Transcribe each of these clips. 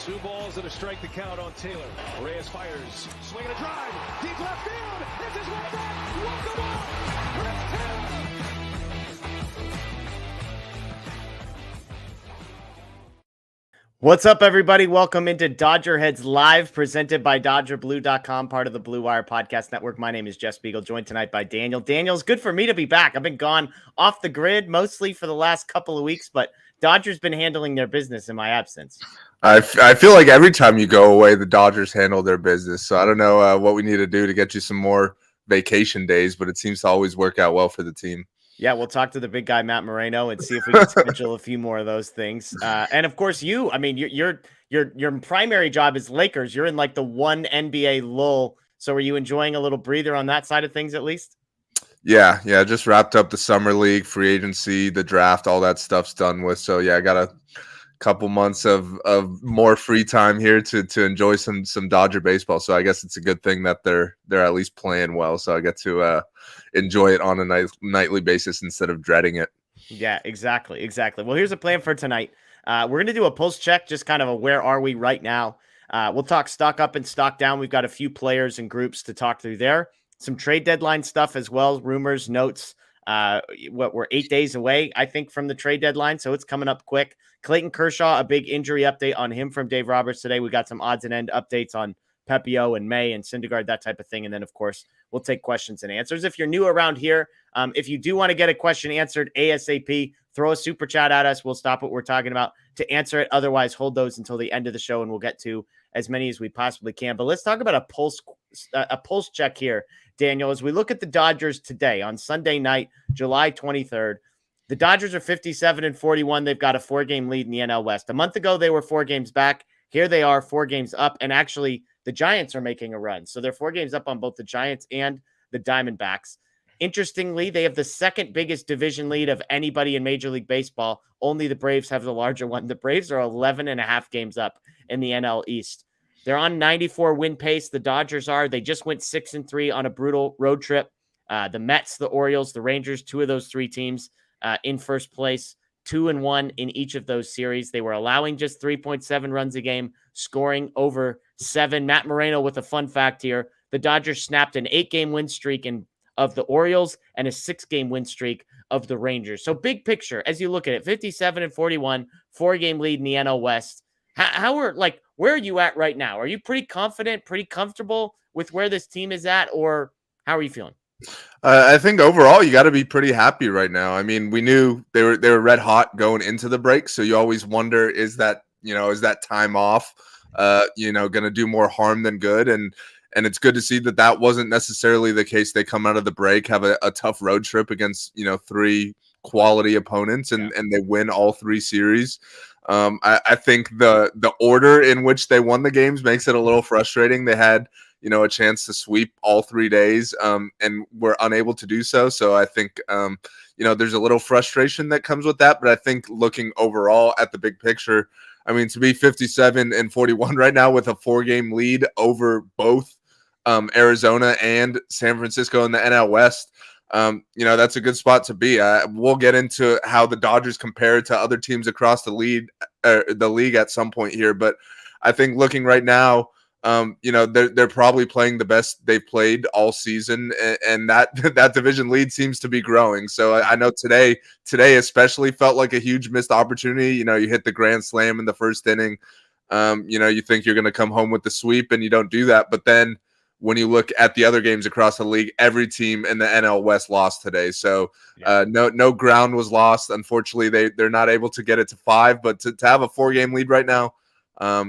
Two balls and a strike to count on Taylor. Reyes fires, swinging a drive, deep left field. This is way back. Walk the ball. Chris Taylor. What's up, everybody? Welcome into DodgerHeads Live, presented by DodgerBlue.com, part of the Blue Wire Podcast Network. My name is Jeff Spiegel, joined tonight by Daniel. Daniel, it's good for me to be back. I've been gone off the grid mostly for the last couple of weeks, but Dodgers been handling their business in my absence. I feel like every time you go away, the Dodgers handle their business. So I don't know what we need to do to get you some more vacation days, but it seems to always work out well for the team. Yeah, we'll talk to the big guy, Matt Moreno, and see if we can schedule a few more of those things. And of course, your primary job is Lakers. You're in like the one NBA lull. So are you enjoying a little breather on that side of things at least? Yeah. Just wrapped up the summer league, free agency, the draft, all that stuff's done with. So yeah, I got a couple months of more free time here to enjoy some Dodger baseball. So I guess it's a good thing that they're at least playing well. So I get to enjoy it on a nightly basis instead of dreading it. Yeah, exactly. Well, here's a plan for tonight. We're going to do a pulse check, just kind of a where are we right now. We'll talk stock up and stock down. We've got a few players and groups to talk through there. Some trade deadline stuff as well, rumors, notes. We're 8 days away, I think, from the trade deadline, so it's coming up quick. Clayton Kershaw, a big injury update on him from Dave Roberts today. We got some odds and end updates on Pepio and May and Syndergaard, that type of thing. And then, of course, we'll take questions and answers. If you're new around here, if you do want to get a question answered ASAP, throw a super chat at us. We'll stop what we're talking about to answer it. Otherwise, hold those until the end of the show, and we'll get to as many as we possibly can. But let's talk about a pulse check here, Daniel. As we look at the Dodgers today on Sunday night, July 23rd, the Dodgers are 57-41. They've got a 4-game lead in the NL West. A month ago, they were 4 games back. Here they are 4 games up, and actually the Giants are making a run. So they're 4 games up on both the Giants and the Diamondbacks. Interestingly, they have the second biggest division lead of anybody in Major League Baseball. Only the Braves have the larger one. The Braves are 11.5 games up in the NL East. They're on 94 win pace. The Dodgers are. They just went 6-3 on a brutal road trip. The Mets, the Orioles, the Rangers, 2 of those 3 teams in first place, 2-1 in each of those series. They were allowing just 3.7 runs a game, scoring over 7. Matt Moreno with a fun fact here. The Dodgers snapped an 8-game win streak of the Orioles and a 6-game win streak of the Rangers. So big picture, as you look at it, 57-41, 4-game lead in the NL West. Where are you at right now? Are you pretty confident, pretty comfortable with where this team is at, or how are you feeling? I think overall you got to be pretty happy right now. I mean, we knew they were red hot going into the break, so you always wonder, is that time off going to do more harm than good? And it's good to see that wasn't necessarily the case. They come out of the break, have a tough road trip against 3 quality opponents, and they win all 3 series. I think the order in which they won the games makes it a little frustrating. They had a chance to sweep all 3 days and were unable to do so. So I think there's a little frustration that comes with that. But I think looking overall at the big picture, I mean, to be 57-41 right now with a 4-game lead over both Arizona and San Francisco in the NL West, that's a good spot to be. We'll get into how the Dodgers compare to other teams across the league at some point here. But I think looking right now, they're probably playing the best they've played all season, and that division lead seems to be growing. So I know today especially felt like a huge missed opportunity. You hit the grand slam in the first inning. You think you're going to come home with the sweep, and you don't do that. But then when you look at the other games across the league, every team in the NL West lost today. So no ground was lost. Unfortunately, they're not able to get it to 5, but to have a 4-game lead right now,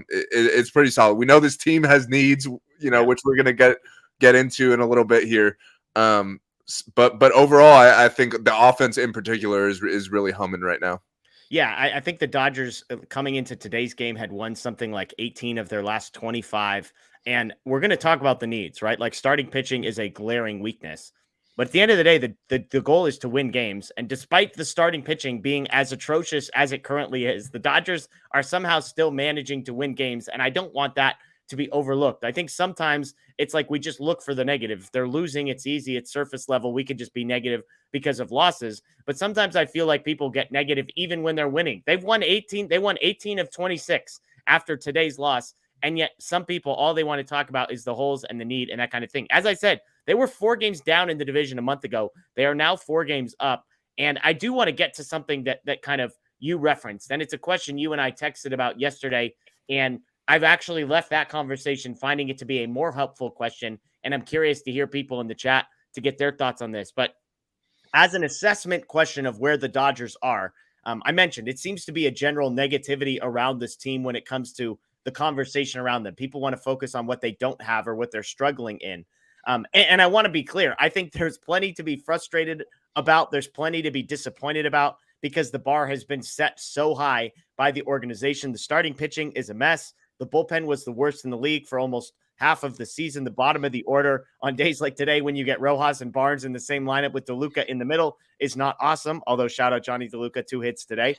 it's pretty solid. We know this team has needs, which we're going to get into in a little bit here. But overall, I think the offense in particular is really humming right now. Yeah, I think the Dodgers coming into today's game had won something like 18 of their last 25. And we're going to talk about the needs, right? Like starting pitching is a glaring weakness. But at the end of the day, the goal is to win games. And despite the starting pitching being as atrocious as it currently is, the Dodgers are somehow still managing to win games. And I don't want that to be overlooked. I think sometimes it's like we just look for the negative. If they're losing, it's easy. It's surface level. We could just be negative because of losses. But sometimes I feel like people get negative even when they're winning. They won 18 of 26. after today's loss. And yet some people, all they want to talk about is the holes and the need and that kind of thing. As I said, they were 4 games down in the division a month ago. They are now 4 games up. And I do want to get to something that kind of you referenced. And it's a question you and I texted about yesterday. And I've actually left that conversation finding it to be a more helpful question. And I'm curious to hear people in the chat to get their thoughts on this. But as an assessment question of where the Dodgers are, I mentioned it seems to be a general negativity around this team when it comes to the conversation around them. People want to focus on what they don't have or what they're struggling in. And I want to be clear. I think there's plenty to be frustrated about. There's plenty to be disappointed about because the bar has been set so high by the organization. The starting pitching is a mess. The bullpen was the worst in the league for almost half of the season. The bottom of the order on days like today, when you get Rojas and Barnes in the same lineup with DeLuca in the middle, is not awesome. Although shout out Johnny DeLuca, 2 hits today.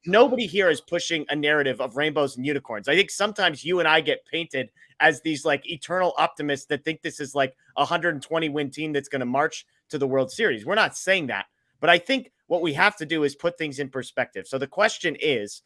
Nobody here is pushing a narrative of rainbows and unicorns. I think sometimes you and I get painted as these like eternal optimists that think this is like a 120 win team that's going to march to the World Series. We're not saying that, but I think what we have to do is put things in perspective. So the question is,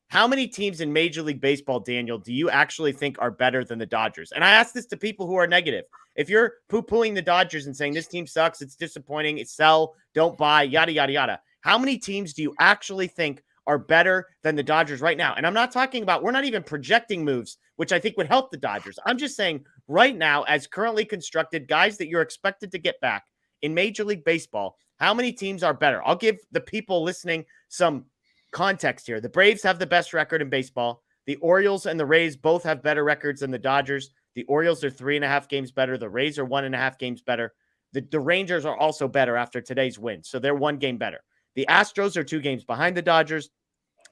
how many teams in Major League Baseball, Daniel, do you actually think are better than the Dodgers? And I ask this to people who are negative. If you're poo-pooing the Dodgers and saying this team sucks, it's disappointing, it's sell, don't buy, yada, yada, yada. How many teams do you actually think are better than the Dodgers right now? And I'm not talking about, we're not even projecting moves, which I think would help the Dodgers. I'm just saying right now, as currently constructed, guys that you're expected to get back in Major League Baseball, how many teams are better? I'll give the people listening some context here. The Braves have the best record in baseball. The Orioles and the Rays both have better records than the Dodgers. The Orioles are 3.5 games better. The Rays are 1.5 games better. The Rangers are also better after today's win. So they're 1 game better. The Astros are 2 games behind the Dodgers.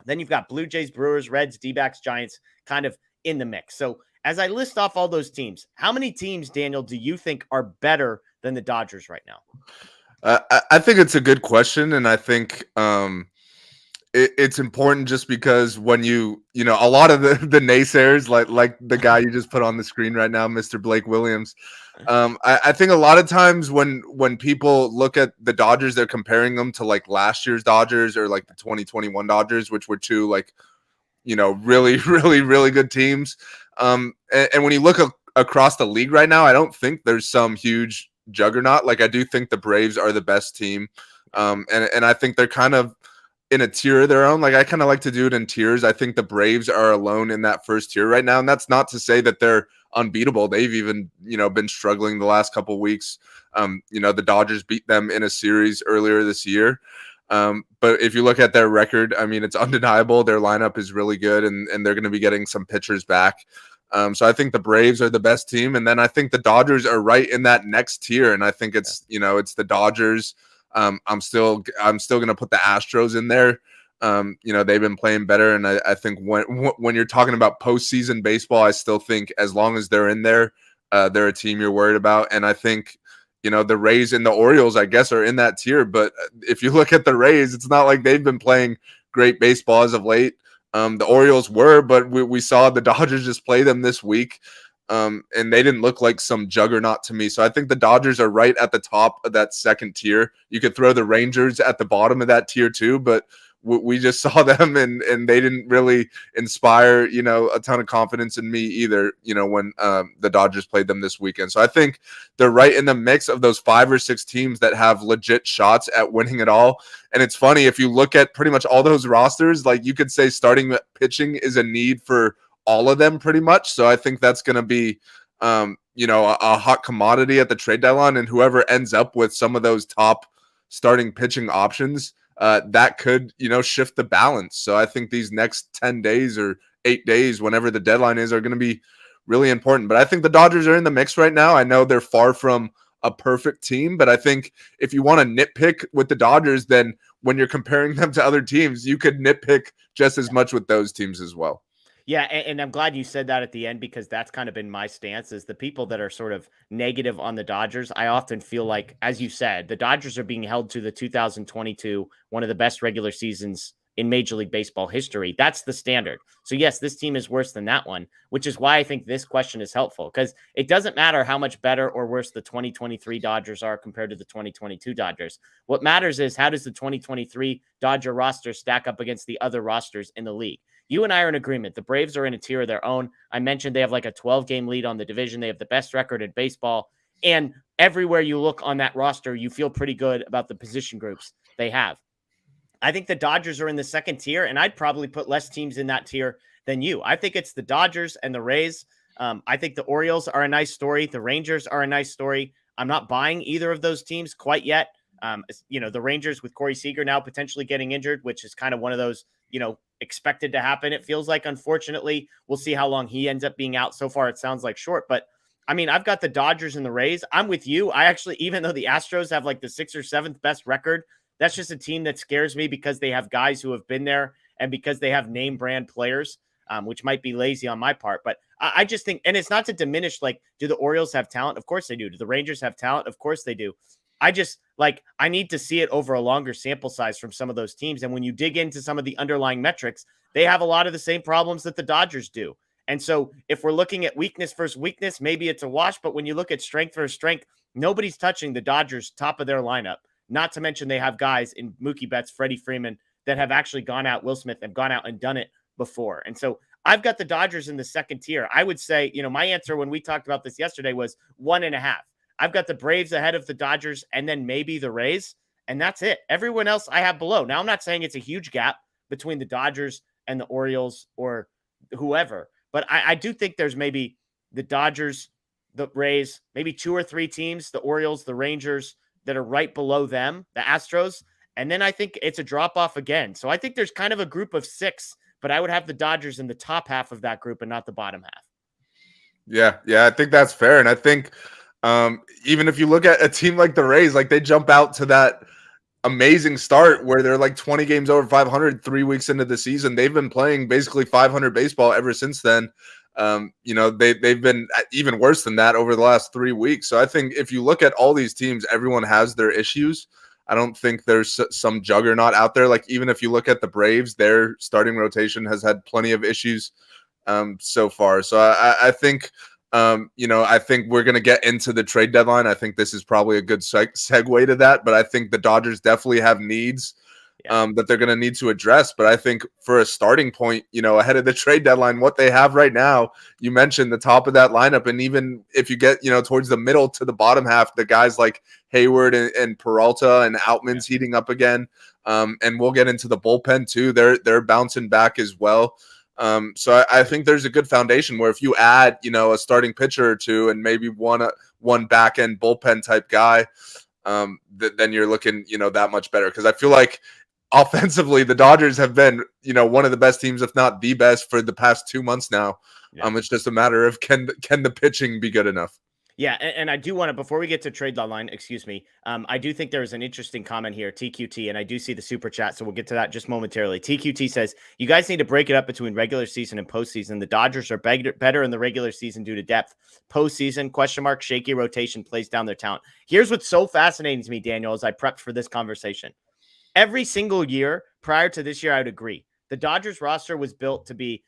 Then you've got Blue Jays, Brewers, Reds, D-backs, Giants kind of in the mix. So as I list off all those teams, how many teams, Daniel, do you think are better than the Dodgers right now? I think it's a good question. And I think it's important just because when you know, a lot of the naysayers, like the guy you just put on the screen right now, Mr. Blake Williams, I think a lot of times when people look at the Dodgers, they're comparing them to like last year's Dodgers or like the 2021 Dodgers, which were 2 like, you know, really, really, really good teams. And when you look across the league right now, I don't think there's some huge juggernaut. Like I do think the Braves are the best team. And I think they're kind of in a tier of their own. Like I kind of like to do it in tiers. I think the Braves are alone in that first tier right now. And that's not to say that they're unbeatable. They've even, you know, been struggling the last couple of weeks. You know, the Dodgers beat them in a series earlier this year. But if you look at their record, I mean, it's undeniable. Their lineup is really good and they're going to be getting some pitchers back. So I think the Braves are the best team. And then I think the Dodgers are right in that next tier. And I think it's, you know, it's the Dodgers. I'm still going to put the Astros in there. You know, they've been playing better. And I think when you're talking about postseason baseball, I still think as long as they're in there, they're a team you're worried about. And I think, you know, the Rays and the Orioles, I guess, are in that tier. But if you look at the Rays, it's not like they've been playing great baseball as of late. The Orioles were, but we saw the Dodgers just play them this week. And they didn't look like some juggernaut to me. So I think the Dodgers are right at the top of that second tier. You could throw the Rangers at the bottom of that tier too, but we just saw them and they didn't really inspire, you know, a ton of confidence in me either, you know, when the Dodgers played them this weekend. So I think they're right in the mix of those 5 or 6 teams that have legit shots at winning it all. And it's funny, if you look at pretty much all those rosters, like you could say starting pitching is a need for all of them pretty much. So I think that's going to be, you know, a hot commodity at the trade deadline, and whoever ends up with some of those top starting pitching options, that could, you know, shift the balance. So I think these next 10 days or 8 days, whenever the deadline is, are going to be really important. But I think the Dodgers are in the mix right now. I know they're far from a perfect team, but I think if you want to nitpick with the Dodgers, then when you're comparing them to other teams, you could nitpick just as much with those teams as well. Yeah, and I'm glad you said that at the end, because that's kind of been my stance, is the people that are sort of negative on the Dodgers. I often feel like, as you said, the Dodgers are being held to the 2022, one of the best regular seasons in Major League Baseball history. That's the standard. So yes, this team is worse than that one, which is why I think this question is helpful, because it doesn't matter how much better or worse the 2023 Dodgers are compared to the 2022 Dodgers. What matters is, how does the 2023 Dodger roster stack up against the other rosters in the league? You and I are in agreement. The Braves are in a tier of their own. I mentioned they have like a 12-game lead on the division. They have the best record in baseball. And everywhere you look on that roster, you feel pretty good about the position groups they have. I think the Dodgers are in the second tier, and I'd probably put less teams in that tier than you. I think it's the Dodgers and the Rays. I think the Orioles are a nice story. The Rangers are a nice story. I'm not buying either of those teams quite yet. The Rangers with Corey Seager now potentially getting injured, which is kind of one of those, expected to happen. It feels like, unfortunately, we'll see how long he ends up being out. So far, it sounds like short, but I mean, I've got the Dodgers and the Rays. I'm with you. I actually, even though the Astros have like the 6th or 7th best record, that's just a team that scares me because they have guys who have been there and because they have name brand players, which might be lazy on my part. But I just think, and it's not to diminish, like, do the Orioles have talent? Of course they do. Do the Rangers have talent? Of course they do. I need to see it over a longer sample size from some of those teams. And when you dig into some of the underlying metrics, they have a lot of the same problems that the Dodgers do. And so if we're looking at weakness versus weakness, maybe it's a wash. But when you look at strength versus strength, nobody's touching the Dodgers' top of their lineup. Not to mention they have guys in Mookie Betts, Freddie Freeman, that have actually gone out, Will Smith, have gone out and done it before. And so I've got the Dodgers in the second tier. I would say, my answer when we talked about this yesterday was 1.5. I've got the Braves ahead of the Dodgers and then maybe the Rays, and that's it. Everyone else I have below. Now, I'm not saying it's a huge gap between the Dodgers and the Orioles or whoever, but I do think there's maybe the Dodgers, the Rays, maybe 2 or 3 teams, the Orioles, the Rangers, that are right below them, the Astros. And then I think it's a drop off again. So I think there's kind of a group of 6, but I would have the Dodgers in the top half of that group and not the bottom half. Yeah, I think that's fair. And I think even if you look at a team like the Rays, like they jump out to that amazing start where they're like 20 games over 500 3 weeks into the season. They've been playing basically 500 baseball ever since then. They've been even worse than that over the last 3 weeks. So I think if you look at all these teams, everyone has their issues. I don't think there's some juggernaut out there. Like even if you look at the Braves, their starting rotation has had plenty of issues so far. So I think I think we're going to get into the trade deadline. I think this is probably a good segue to that, but I think the Dodgers definitely have needs that they're going to need to address. But I think for a starting point, ahead of the trade deadline, what they have right now, you mentioned the top of that lineup. And even if you get, towards the middle to the bottom half, the guys like Hayward and Peralta and Outman's heating up again. And we'll get into the bullpen too. They're bouncing back as well. So I think there's a good foundation where if you add, a starting pitcher or two and maybe one back end bullpen type guy, then you're looking, that much better. Because I feel like offensively, the Dodgers have been, one of the best teams, if not the best, for the past 2 months now. Yeah. It's just a matter of can the pitching be good enough? Yeah, and I do want to, before we get to trade deadline, I do think there's an interesting comment here, TQT, and I do see the super chat, so we'll get to that just momentarily. TQT says, you guys need to break it up between regular season and postseason. The Dodgers are better in the regular season due to depth. Postseason, ? Shaky rotation plays down their talent. Here's what's so fascinating to me, Daniel, as I prepped for this conversation. Every single year prior to this year, I would agree. The Dodgers roster was built to be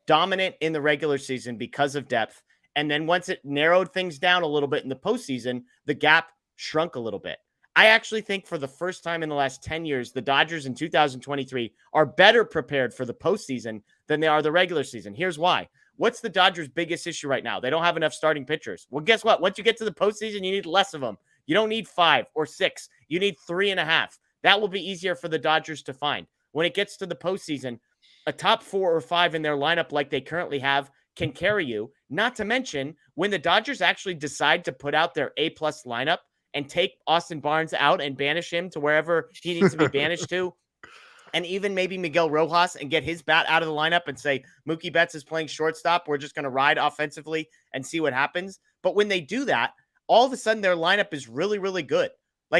dominant in the regular season because of depth. And then once it narrowed things down a little bit in the postseason, the gap shrunk a little bit. I actually think for the first time in the last 10 years, the Dodgers in 2023 are better prepared for the postseason than they are the regular season. Here's why. What's the Dodgers' biggest issue right now? They don't have enough starting pitchers. Well, guess what? Once you get to the postseason, you need less of them. You don't need 5 or 6. You need 3.5. That will be easier for the Dodgers to find. When it gets to the postseason, a top 4 or 5 in their lineup like they currently have can carry you. Not to mention, when the Dodgers actually decide to put out their A-plus lineup and take Austin Barnes out and banish him to wherever he needs to be banished to, and even maybe Miguel Rojas and get his bat out of the lineup and say, Mookie Betts is playing shortstop, we're just going to ride offensively and see what happens. But when they do that, all of a sudden their lineup is really, really good.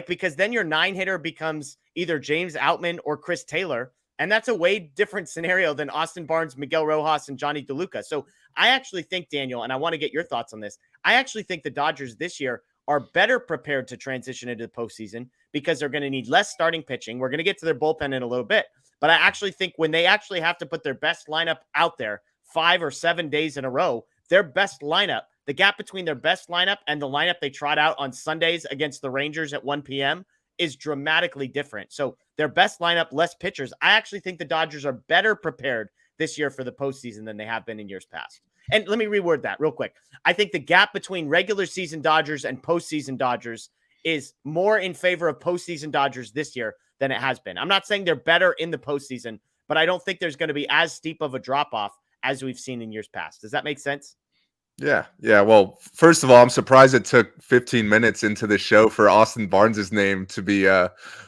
Because then your 9-hitter becomes either James Outman or Chris Taylor. And that's a way different scenario than Austin Barnes, Miguel Rojas, and Johnny DeLuca. So I actually think, Daniel, and I want to get your thoughts on this, I actually think the Dodgers this year are better prepared to transition into the postseason because they're going to need less starting pitching. We're going to get to their bullpen in a little bit. But I actually think when they actually have to put their best lineup out there 5 or 7 days in a row, their best lineup, the gap between their best lineup and the lineup they trot out on Sundays against the Rangers at 1 p.m. is dramatically different. So their best lineup, less pitchers. I actually think the Dodgers are better prepared this year for the postseason than they have been in years past. And let me reword that real quick. I think the gap between regular season Dodgers and postseason Dodgers is more in favor of postseason Dodgers this year than it has been. I'm not saying they're better in the postseason, but I don't think there's going to be as steep of a drop-off as we've seen in years past. Does that make sense? Yeah. Yeah. Well, first of all, I'm surprised it took 15 minutes into the show for Austin Barnes' name to be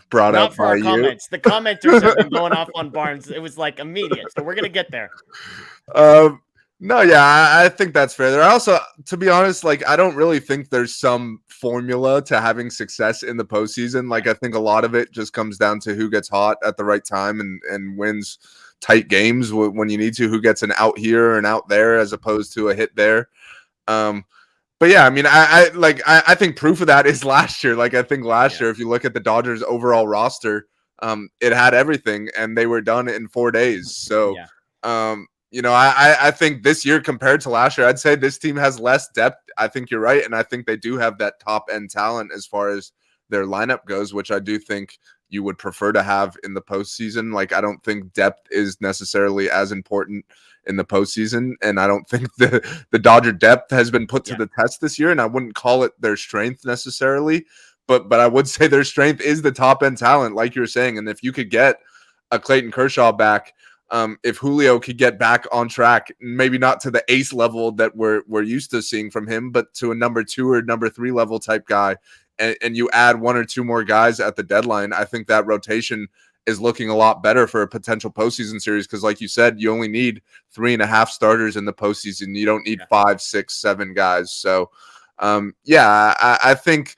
brought Not up for by our you. comments. The commenters have been going off on Barnes. It was like immediate. So we're going to get there. No, yeah, I think that's fair. There also, to be honest, like I don't really think there's some formula to having success in the postseason. Like I think a lot of it just comes down to who gets hot at the right time and wins tight games when you need to, who gets an out here and out there as opposed to a hit there. But yeah, I mean, I think proof of that is last year. Like I think last year, if you look at the Dodgers overall roster, it had everything and they were done in 4 days. So, I think this year compared to last year, I'd say this team has less depth. I think you're right. And I think they do have that top end talent as far as their lineup goes, which I do think you would prefer to have in the postseason. Like, I don't think depth is necessarily as important in the postseason. And I don't think the Dodger depth has been put to the test this year. And I wouldn't call it their strength necessarily, but I would say their strength is the top end talent, like you're saying. And if you could get a Clayton Kershaw back, if Julio could get back on track, maybe not to the ace level that we're used to seeing from him, but to a number 2 or number 3 level type guy, and you add 1 or 2 more guys at the deadline, I think that rotation is looking a lot better for a potential postseason series. Because like you said, you only need 3.5 starters in the postseason. You don't need 5, 6, 7 guys. So I think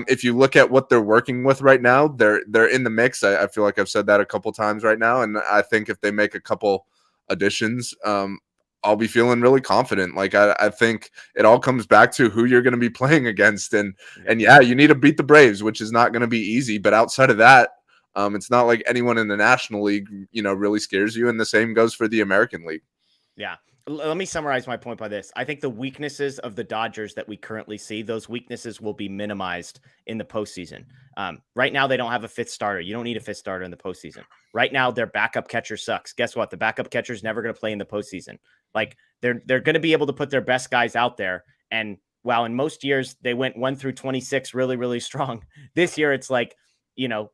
if you look at what they're working with right now, they're in the mix. I feel like I've said that a couple times right now. And I think if they make a couple additions, I'll be feeling really confident. Like I think it all comes back to who you're going to be playing against. And yeah, you need to beat the Braves, which is not going to be easy. But outside of that, it's not like anyone in the National League, really scares you. And the same goes for the American League. Yeah. Let me summarize my point by this. I think the weaknesses of the Dodgers that we currently see, those weaknesses will be minimized in the postseason. Right now, they don't have a 5th starter. You don't need a 5th starter in the postseason. Right now, their backup catcher sucks. Guess what? The backup catcher is never going to play in the postseason. Like they're going to be able to put their best guys out there. And while in most years they went 1 through 26 really, really strong, this year it's like,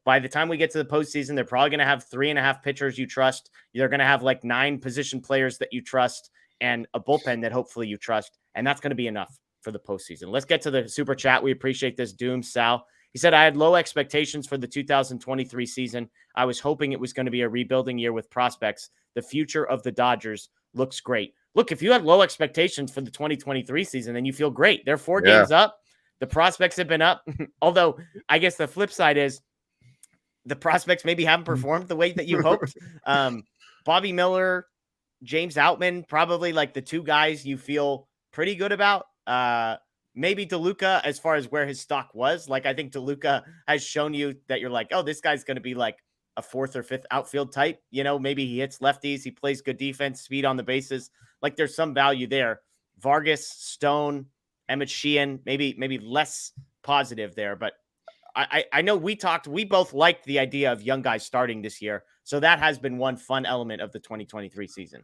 by the time we get to the postseason, they're probably going to have 3.5 pitchers you trust. They're going to have like 9 position players that you trust and a bullpen that hopefully you trust. And that's going to be enough for the postseason. Let's get to the super chat. We appreciate this. Doom Sal. He said, I had low expectations for the 2023 season. I was hoping it was going to be a rebuilding year with prospects. The future of the Dodgers looks great. Look, if you had low expectations for the 2023 season, then you feel great. They're 4 games up. The prospects have been up. Although I guess the flip side is the prospects maybe haven't performed the way that you hoped. Bobby Miller, James Outman, probably like the 2 guys you feel pretty good about. Maybe DeLuca as far as where his stock was. Like, I think DeLuca has shown you that you're like, oh, this guy's going to be like a 4th or 5th outfield type. Maybe he hits lefties. He plays good defense, speed on the bases. Like, there's some value there. Vargas, Stone, Emmett Sheehan, maybe less positive there. But I know we both liked the idea of young guys starting this year. So that has been one fun element of the 2023 season.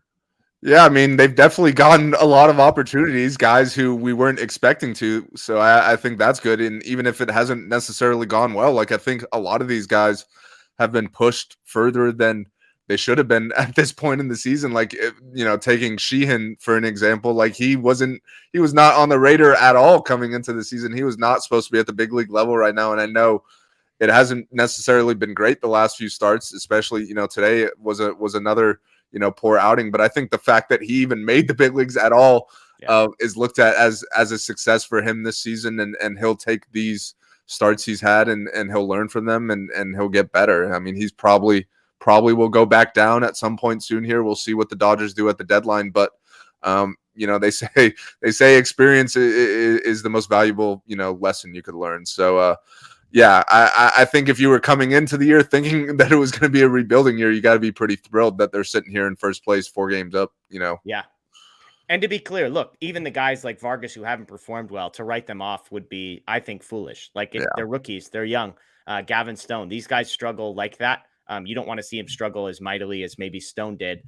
Yeah, I mean, they've definitely gotten a lot of opportunities, guys who we weren't expecting to. So I think that's good. And even if it hasn't necessarily gone well, like I think a lot of these guys have been pushed further than they should have been at this point in the season. Like, taking Sheehan for an example, like he was not on the radar at all coming into the season. He was not supposed to be at the big league level right now. And I know it hasn't necessarily been great the last few starts, especially, today was another, poor outing. But I think the fact that he even made the big leagues at all is looked at as a success for him this season. And he'll take these starts he's had and he'll learn from them and he'll get better. I mean, he's probably will go back down at some point soon here. We'll see what the Dodgers do at the deadline. But, they say experience is the most valuable, lesson you could learn. So, I think if you were coming into the year thinking that it was going to be a rebuilding year, you got to be pretty thrilled that they're sitting here in first place, 4 games up, Yeah. And to be clear, look, even the guys like Vargas who haven't performed well, to write them off would be, I think, foolish. Like, they're rookies, they're young. Gavin Stone, these guys struggle like that. You don't want to see him struggle as mightily as maybe Stone did.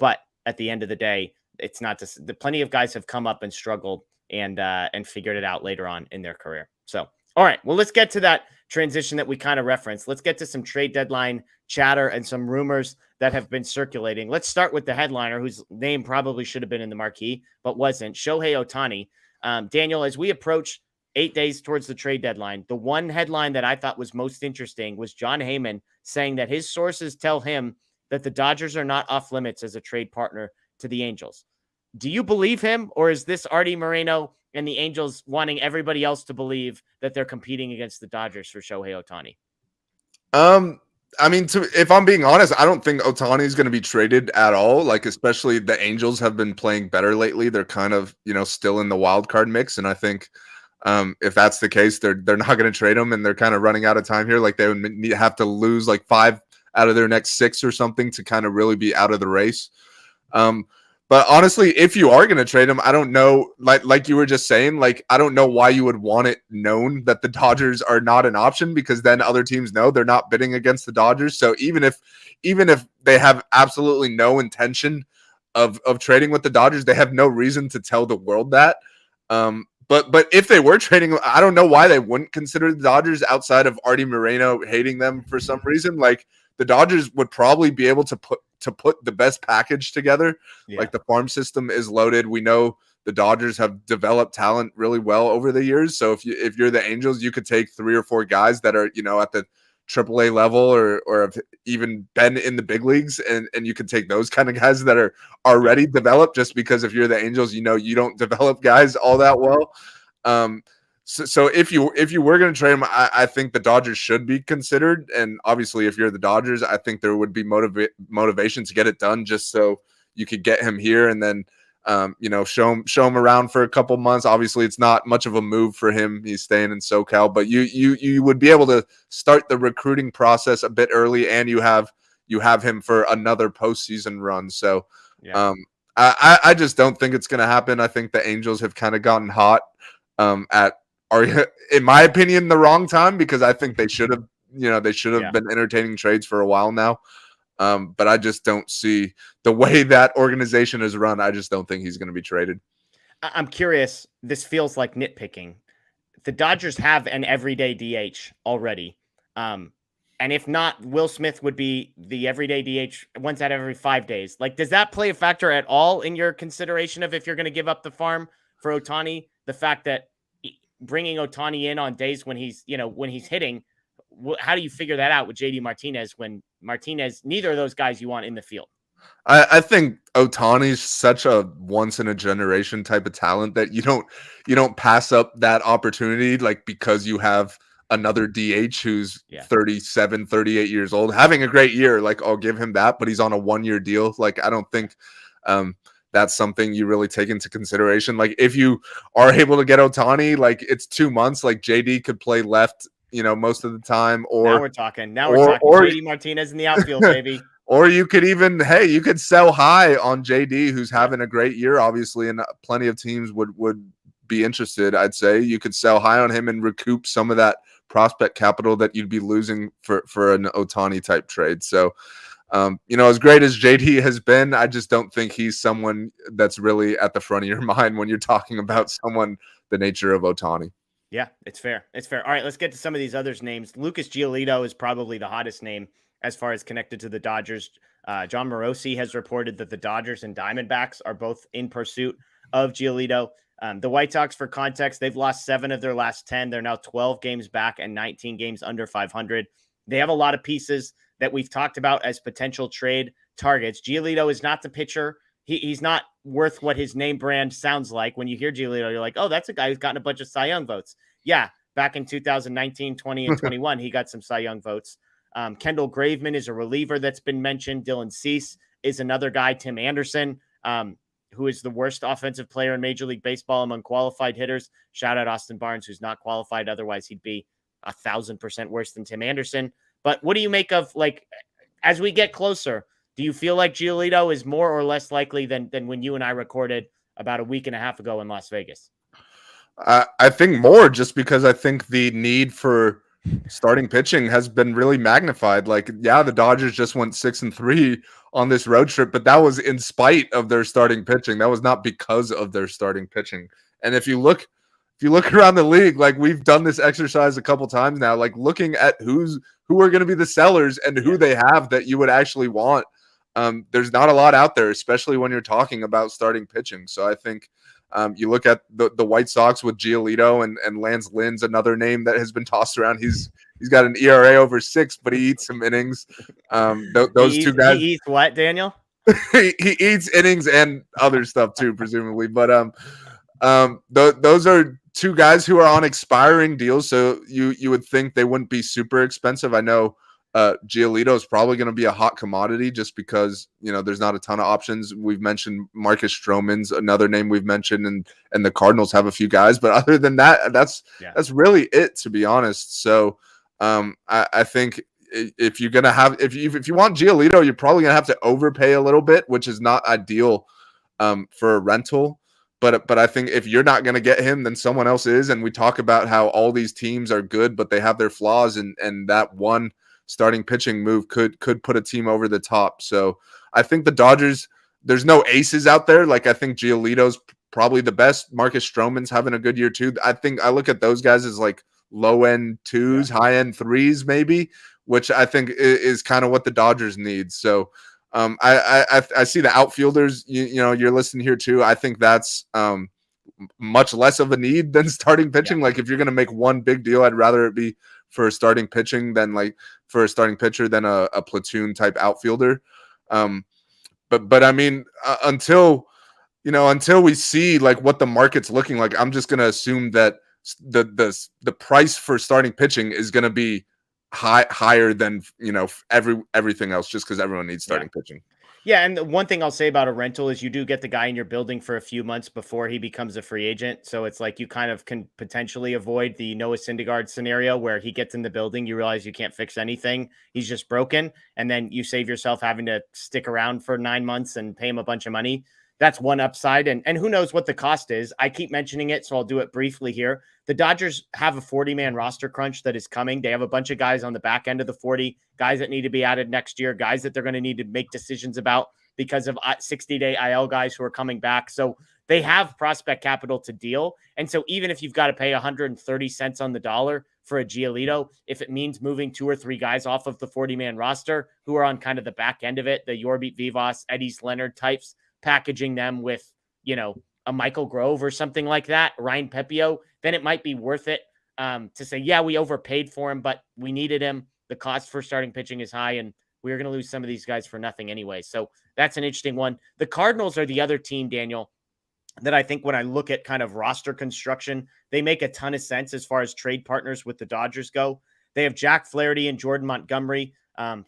But at the end of the day, it's not just plenty of guys have come up and struggled and figured it out later on in their career. So, all right, well, let's get to that transition that we kind of referenced. Let's get to some trade deadline chatter and some rumors that have been circulating. Let's start with the headliner, whose name probably should have been in the marquee, but wasn't, Shohei Ohtani. Daniel, as we approach 8 days towards the trade deadline, the one headline that I thought was most interesting was John Heyman saying that his sources tell him that the Dodgers are not off limits as a trade partner to the Angels. Do you believe him, or is this Artie Moreno and the Angels wanting everybody else to believe that they're competing against the Dodgers for Shohei Ohtani? I mean, if I'm being honest, I don't think Ohtani is going to be traded at all. Like, especially the Angels have been playing better lately. They're kind of, still in the wild card mix. And I think if that's the case, they're not going to trade him, and they're kind of running out of time here. Like, they would have to lose like 5 out of their next 6 or something to kind of really be out of the race. But honestly, if you are going to trade him, I don't know, like you were just saying, like, I don't know why you would want it known that the Dodgers are not an option, because then other teams know they're not bidding against the Dodgers. So even if they have absolutely no intention of trading with the Dodgers, they have no reason to tell the world that. But if they were trading, I don't know why they wouldn't consider the Dodgers outside of Artie Moreno hating them for some reason. Like, the Dodgers would probably be able to put the best package together. Yeah. Like, the farm system is loaded. We know the Dodgers have developed talent really well over the years. So if you're the Angels, you could take 3 or 4 guys that are, at the AAA level or have even been in the big leagues, and you can take those kind of guys that are already developed, just because if you're the Angels, you don't develop guys all that well. So if you were going to trade him, I think the Dodgers should be considered. And obviously, if you're the Dodgers, I think there would be motivation to get it done, just so you could get him here and then, show him around for a couple months. Obviously, it's not much of a move for him. He's staying in SoCal, but you would be able to start the recruiting process a bit early, and you have him for another postseason run. So yeah. I just don't think it's going to happen. I think the Angels have kind of gotten hot in my opinion, the wrong time, because I think they should have, been entertaining trades for a while now. But I just don't see the way that organization is run. I just don't think he's going to be traded. I'm curious. This feels like nitpicking. The Dodgers have an everyday DH already. And if not, Will Smith would be the everyday DH once out of every 5 days. Like, does that play a factor at all in your consideration of if you're going to give up the farm for Ohtani? The fact that bringing Ohtani in on days when he's hitting, how do you figure that out with J.D. Martinez when Martinez, neither of those guys you want in the field? I think Ohtani's such a once in a generation type of talent that you don't pass up that opportunity, like, because you have another DH who's 37, 38 years old, having a great year. Like, I'll give him that, but he's on a 1-year deal. Like, I don't think that's something you really take into consideration. Like, if you are able to get Ohtani, like, it's 2 months, like JD could play left, most of the time. Or now we're talking JD Martinez in the outfield, baby. Or you could even, you could sell high on JD, who's having a great year, obviously, and plenty of teams would be interested. I'd say you could sell high on him and recoup some of that prospect capital that you'd be losing for an Ohtani type trade. So, as great as JD has been, I just don't think he's someone that's really at the front of your mind when you're talking about someone the nature of Ohtani. Yeah, it's fair. It's fair. All right, let's get to some of these others' names. Lucas Giolito is probably the hottest name as far as connected to the Dodgers. John Morosi has reported that the Dodgers and Diamondbacks are both in pursuit of Giolito. The White Sox, for context, they've lost 7 of their last 10. They're now 12 games back and 19 games under 500. They have a lot of pieces that we've talked about as potential trade targets. Giolito is not the pitcher. He's not worth what his name brand sounds like. When you hear Giolito, you're like, oh, that's a guy who's gotten a bunch of Cy Young votes. Yeah, back in 2019, 20, and 21, he got some Cy Young votes. Kendall Graveman is a reliever that's been mentioned. Dylan Cease is another guy. Tim Anderson, who is the worst offensive player in Major League Baseball among qualified hitters. Shout out Austin Barnes, who's not qualified. Otherwise, he'd be 1,000% worse than Tim Anderson. But what do you make of, like, as we get closer, do you feel like Giolito is more or less likely than when you and I recorded about a week and a half ago in Las Vegas? I think more, just because I think the need for starting pitching has been really magnified. Like, yeah, the Dodgers just went 6-3 on this road trip, but that was in spite of their starting pitching. That was not because of their starting pitching. And if you look around the league, like we've done this exercise a couple times now, like looking at who are going to be the sellers and who they have that you would actually want. There's not a lot out there, especially when you're talking about starting pitching. So I think you look at the White Sox with Giolito and Lance Lynn's another name that has been tossed around. He's got an ERA over 6, but he eats some innings. Those two guys. He eats what, Daniel? he eats innings and other stuff too, presumably. But those are two guys who are on expiring deals, so you would think they wouldn't be super expensive. I know Giolito is probably going to be a hot commodity just because there's not a ton of options. We've mentioned Marcus Stroman's another name we've mentioned, and the Cardinals have a few guys, but other than that, that's really it, to be honest. So I think if you're gonna if you want Giolito, you're probably gonna have to overpay a little bit, which is not ideal for a rental. But I think if you're not going to get him, then someone else is. And we talk about how all these teams are good, but they have their flaws, and that one starting pitching move could put a team over the top. So I think the Dodgers, there's no aces out there. Like I think Giolito's probably the best. Marcus Stroman's having a good year too. I think I look at those guys as like low end 2s, high end 3s maybe, which I think is kind of what the Dodgers need. So I see the outfielders, you're listening here too. I think that's much less of a need than starting pitching. Like if you're going to make one big deal, I'd rather it be for a starting pitching than like for a starting pitcher than a platoon type outfielder. But I mean, until we see like what the market's looking like, I'm just going to assume that the price for starting pitching is going to be higher than everything else, just because everyone needs starting pitching. Yeah, and the one thing I'll say about a rental is you do get the guy in your building for a few months before he becomes a free agent. So it's like you kind of can potentially avoid the Noah Syndergaard scenario where he gets in the building, you realize you can't fix anything, he's just broken, and then you save yourself having to stick around for 9 months and pay him a bunch of money. That's one upside, and who knows what the cost is. I keep mentioning it, so I'll do it briefly here. The Dodgers have a 40-man roster crunch that is coming. They have a bunch of guys on the back end of the 40, guys that need to be added next year, guys that they're going to need to make decisions about because of 60-day IL guys who are coming back. So they have prospect capital to deal. And so even if you've got to pay 130 cents on the dollar for a Giolito, if it means moving 2 or 3 guys off of the 40-man roster who are on kind of the back end of it, the Yorbit Vivas, Eddys Leonard types, packaging them with, a Michael Grove or something like that, Ryan Pepio, then it might be worth it to say, yeah, we overpaid for him, but we needed him. The cost for starting pitching is high, and we're going to lose some of these guys for nothing anyway. So that's an interesting one. The Cardinals are the other team, Daniel, that I think when I look at kind of roster construction, they make a ton of sense as far as trade partners with the Dodgers go. They have Jack Flaherty and Jordan Montgomery.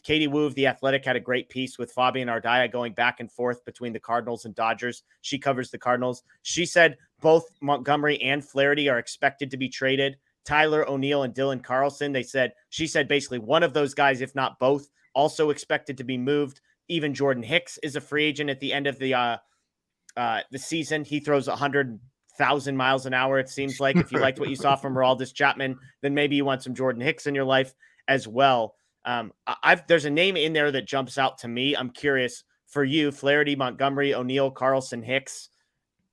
Katie Wu of The Athletic had a great piece with Fabian Ardaya going back and forth between the Cardinals and Dodgers. She covers the Cardinals. She said both Montgomery and Flaherty are expected to be traded. Tyler O'Neill and Dylan Carlson, she said basically one of those guys, if not both, also expected to be moved. Even Jordan Hicks is a free agent at the end of the season. He throws 100,000 miles an hour, it seems like. If you liked what you saw from Aroldis Chapman, then maybe you want some Jordan Hicks in your life as well. There's a name in there that jumps out to me. I'm curious for you, Flaherty, Montgomery, O'Neill, Carlson, Hicks.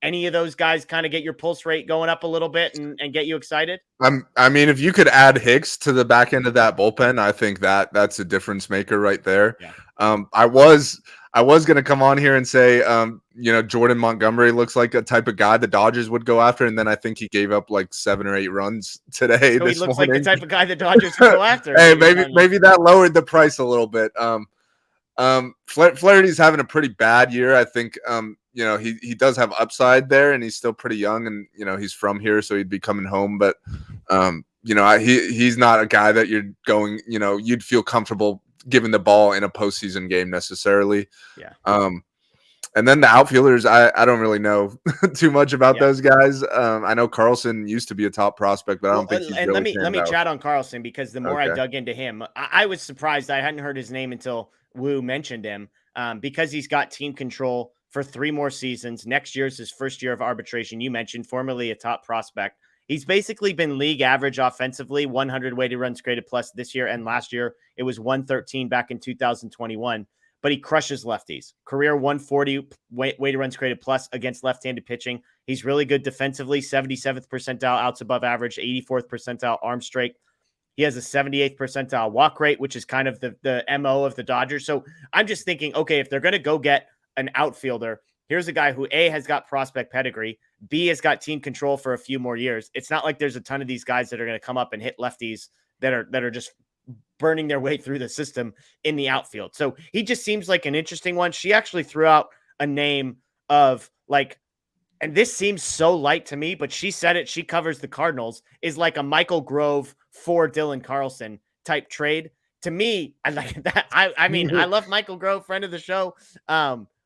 Any of those guys kind of get your pulse rate going up a little bit and get you excited? I mean, if you could add Hicks to the back end of that bullpen, I think that's a difference maker right there. Yeah. I was going to come on here and say, Jordan Montgomery looks like a type of guy the Dodgers would go after, and then I think he gave up like 7 or 8 runs today. So he looks like the type of guy the Dodgers would go after. Hey, maybe that lowered the price a little bit. Flaherty's having a pretty bad year. I think he does have upside there, and he's still pretty young, and he's from here, so he'd be coming home. But he's not a guy that you're going, you'd feel comfortable giving the ball in a postseason game necessarily. Yeah. And then the outfielders, I don't really know too much about those guys. I know Carlson used to be a top prospect, but I don't think he's and really let me chat on Carlson, because the more I dug into him, I was surprised I hadn't heard his name until Wu mentioned him, because he's got team control for 3 more seasons. Next year is his first year of arbitration. You mentioned formerly a top prospect. He's basically been league average offensively, 100 weighted runs created plus this year, and last year it was 113 back in 2021. But he crushes lefties. Career 140 weighted runs created plus against left-handed pitching. He's really good defensively, 77th percentile outs above average, 84th percentile arm strength. He has a 78th percentile walk rate, which is kind of the MO of the Dodgers. So I'm just thinking, okay, if they're going to go get an outfielder, here's a guy who A, has got prospect pedigree, B, has got team control for a few more years. It's not like there's a ton of these guys that are going to come up and hit lefties that are just burning their way through the system in the outfield. So he just seems like an interesting one. She actually threw out a name of like, and this seems so light to me, but she said it, she covers the Cardinals, is like a Michael Grove for Dylan Carlson type trade. To me, I like that. I mean, I love Michael Grove, friend of the show.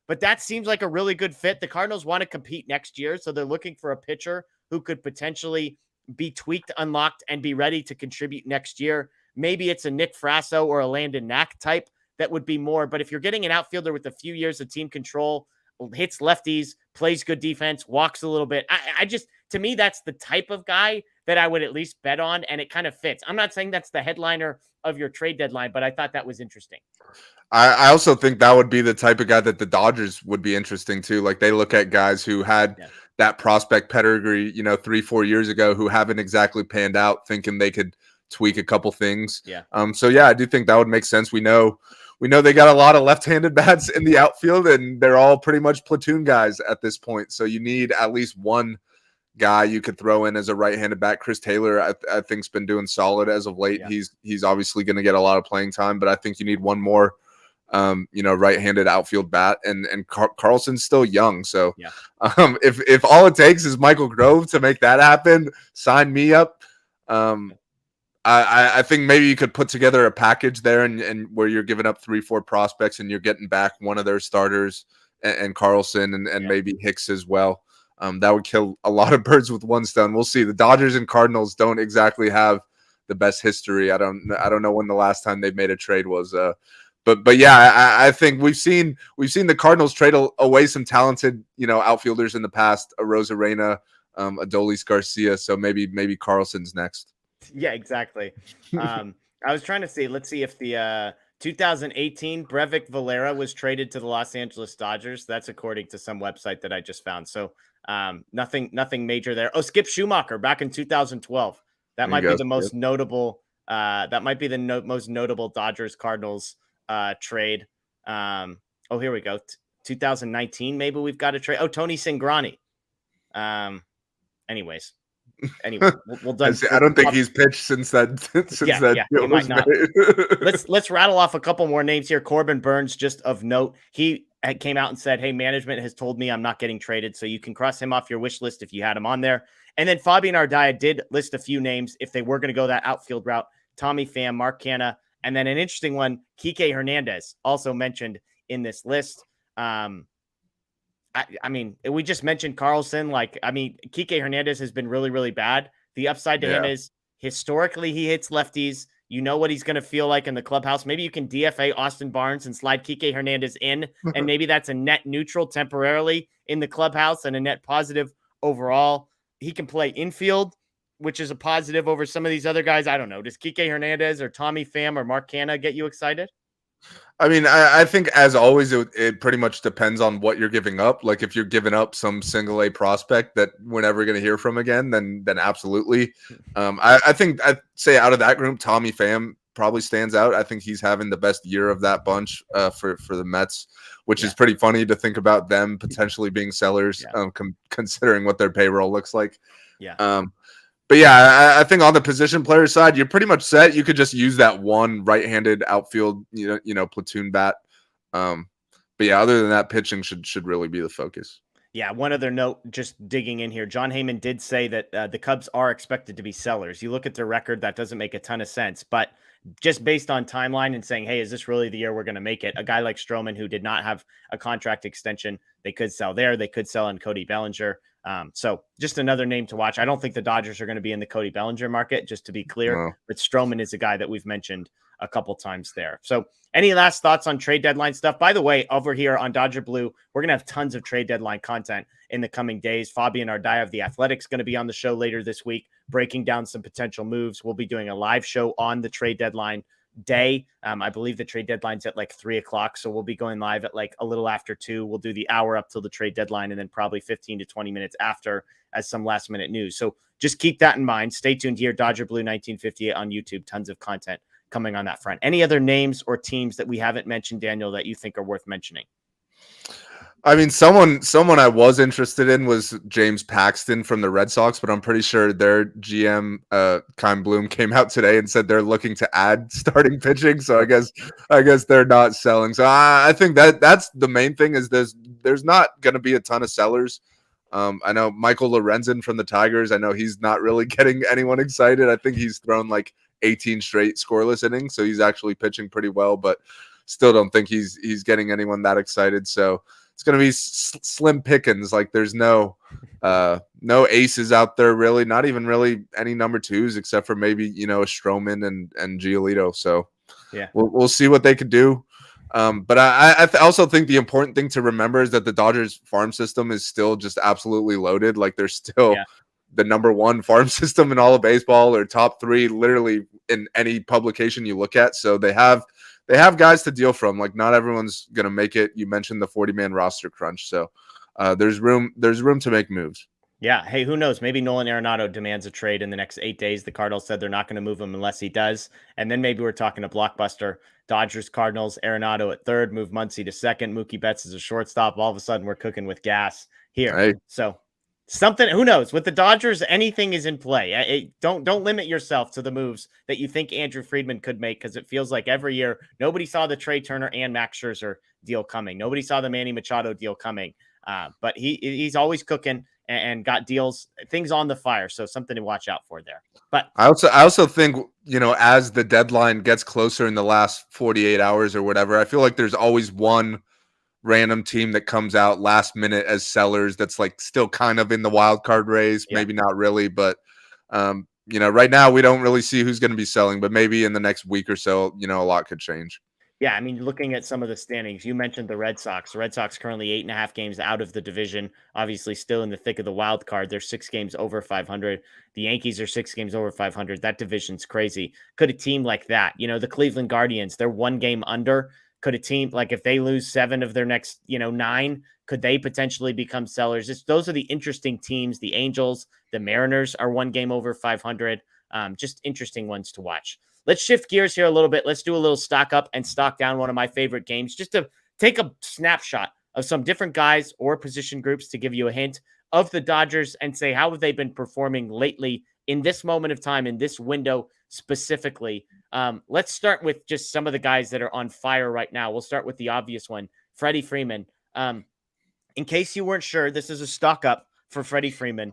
But that seems like a really good fit. The Cardinals want to compete next year, so they're looking for a pitcher who could potentially be tweaked, unlocked, and be ready to contribute next year. Maybe it's a Nick Frasso or a Landon Knack type that would be more. But if you're getting an outfielder with a few years of team control, hits lefties, plays good defense, walks a little bit, I just, to me, that's the type of guy that I would at least bet on, and it kind of fits. I'm not saying that's the headliner of your trade deadline, but I thought that was interesting. I also think that would be the type of guy that the Dodgers would be interesting too. Like they look at guys who had that prospect pedigree, 3-4 years ago, who haven't exactly panned out, thinking they could tweak a couple things. So yeah, I do think that would make sense. We know they got a lot of left-handed bats in the outfield, and they're all pretty much platoon guys at this point. So you need at least one guy you could throw in as a right-handed bat. Chris Taylor, I think's been doing solid as of late. He's obviously going to get a lot of playing time, but I think you need one more right-handed outfield bat, and Carlson's still young. So if all it takes is Michael Grove to make that happen, sign me up. I think maybe you could put together a package there and where you're giving up 3-4 prospects and you're getting back one of their starters and Carlson and maybe Hicks as well. That would kill a lot of birds with one stone. We'll see. The Dodgers and Cardinals don't exactly have the best history. I don't know when the last time they made a trade was. But yeah, I think we've seen the Cardinals trade away some talented outfielders in the past. Arozarena, Adolis Garcia. So maybe Carlson's next. Yeah, exactly. I was trying to see. Let's see if the 2018 Brevik Valera was traded to the Los Angeles Dodgers. That's according to some website that I just found. So nothing major there. Oh, Skip Schumacher back in 2012. That might be the most notable. That might be the most notable Dodgers Cardinals trade. Here we go. 2019. Maybe we've got a trade. Oh, Tony Cingrani. Anyway, we'll done. I don't think he's pitched since that. He might not. let's rattle off a couple more names here. Corbin Burns, just of note, he came out and said, "Hey, management has told me I'm not getting traded, so you can cross him off your wish list if you had him on there." And then Fabian Ardaya did list a few names if they were going to go that outfield route: Tommy Pham, Mark Canha, and then an interesting one, Kike Hernandez, also mentioned in this list. I mean, we just mentioned Carlson. Kike Hernandez has been really, really bad. The upside to him is historically he hits lefties. You know what he's going to feel like in the clubhouse. Maybe you can DFA Austin Barnes and slide Kike Hernandez in, and maybe that's a net neutral temporarily in the clubhouse and a net positive overall. He can play infield, which is a positive over some of these other guys. I don't know. Does Kike Hernandez or Tommy Pham or Mark Canha get you excited? I mean, I think as always, it pretty much depends on what you're giving up. Like if you're giving up some single A prospect that we're never going to hear from again, then absolutely. I think I'd say out of that group, Tommy Pham probably stands out. I think he's having the best year of that bunch for the Mets, which is pretty funny to think about them potentially being sellers, considering what their payroll looks like. But yeah, I think on the position player side, you're pretty much set. You could just use that one right-handed outfield, platoon bat. But yeah, other than that, pitching should really be the focus. Yeah, one other note, just digging in here. John Heyman did say that the Cubs are expected to be sellers. You look at their record, that doesn't make a ton of sense. But just based on timeline and saying, hey, is this really the year we're going to make it? A guy like Stroman, who did not have a contract extension, they could sell there. They could sell on Cody Bellinger. So just another name to watch. I don't think the Dodgers are going to be in the Cody Bellinger market, just to be clear. But Stroman is a guy that we've mentioned a couple times there. So any last thoughts on trade deadline stuff? By the way, over here on Dodger Blue, we're going to have tons of trade deadline content in the coming days. Fabian Ardaya of The Athletic's going to be on the show later this week. breaking down some potential moves. We'll be doing a live show on the trade deadline day. I believe the trade deadline's at like 3:00. So we'll be going live at like a little after 2. We'll do the hour up till the trade deadline and then probably 15 to 20 minutes after as some last minute news. So just keep that in mind. Stay tuned here. Dodger Blue 1958 on YouTube. Tons of content coming on that front. Any other names or teams that we haven't mentioned, Daniel, that you think are worth mentioning? I mean, someone I was interested in was James Paxton from the Red Sox, but I'm pretty sure their GM, Kyle Bloom, came out today and said they're looking to add starting pitching. So I guess they're not selling. So I think that's the main thing is there's not going to be a ton of sellers. I know Michael Lorenzen from the Tigers. I know he's not really getting anyone excited. I think he's thrown like 18 straight scoreless innings, so he's actually pitching pretty well, but still don't think he's getting anyone that excited. So it's going to be slim pickings. Like there's no aces out there really, not even really any number 2s except for maybe, a Stroman and Giolito. So yeah, we'll see what they could do. But I also think the important thing to remember is that the Dodgers farm system is still just absolutely loaded. Like they're still the number 1 farm system in all of baseball, or top 3 literally in any publication you look at. So they have guys to deal from. Like not everyone's going to make it. You mentioned the 40-man roster crunch. So there's room to make moves. Yeah. Hey, who knows? Maybe Nolan Arenado demands a trade in the next 8 days. The Cardinals said they're not going to move him unless he does. And then maybe we're talking a blockbuster. Dodgers, Cardinals, Arenado at 3rd, move Muncy to 2nd. Mookie Betts is a shortstop. All of a sudden we're cooking with gas here. Right. So something, who knows? With the Dodgers, anything is in play. Don't limit yourself to the moves that you think Andrew Friedman could make, because it feels like every year nobody saw the Trey Turner and Max Scherzer deal coming. Nobody saw the Manny Machado deal coming. But he's always cooking and got deals, things on the fire. So something to watch out for there. But I also think, as the deadline gets closer in the last 48 hours or whatever, I feel like there's always one random team that comes out last minute as sellers that's like still kind of in the wild card race. Maybe not really, but right now we don't really see who's going to be selling, but maybe in the next week or so, a lot could change. Yeah, I mean, looking at some of the standings, you mentioned the Red Sox. The Red Sox currently 8.5 games out of the division, obviously still in the thick of the wild card. They're 6 games over 500. The Yankees are 6 games over 500. That division's crazy. Could a team like that, the Cleveland Guardians, they're 1 game under. Could a team, like if they lose 7 of their next, 9, could they potentially become sellers? Those are the interesting teams. The Angels, the Mariners are 1 game over 500. Just interesting ones to watch. Let's shift gears here a little bit. Let's do a little stock up and stock down, one of my favorite games, just to take a snapshot of some different guys or position groups to give you a hint of the Dodgers and say, how have they been performing lately in this moment of time, in this window specifically? Let's start with just some of the guys that are on fire right now. We'll start with the obvious one, Freddie Freeman. In case you weren't sure, this is a stock up for Freddie Freeman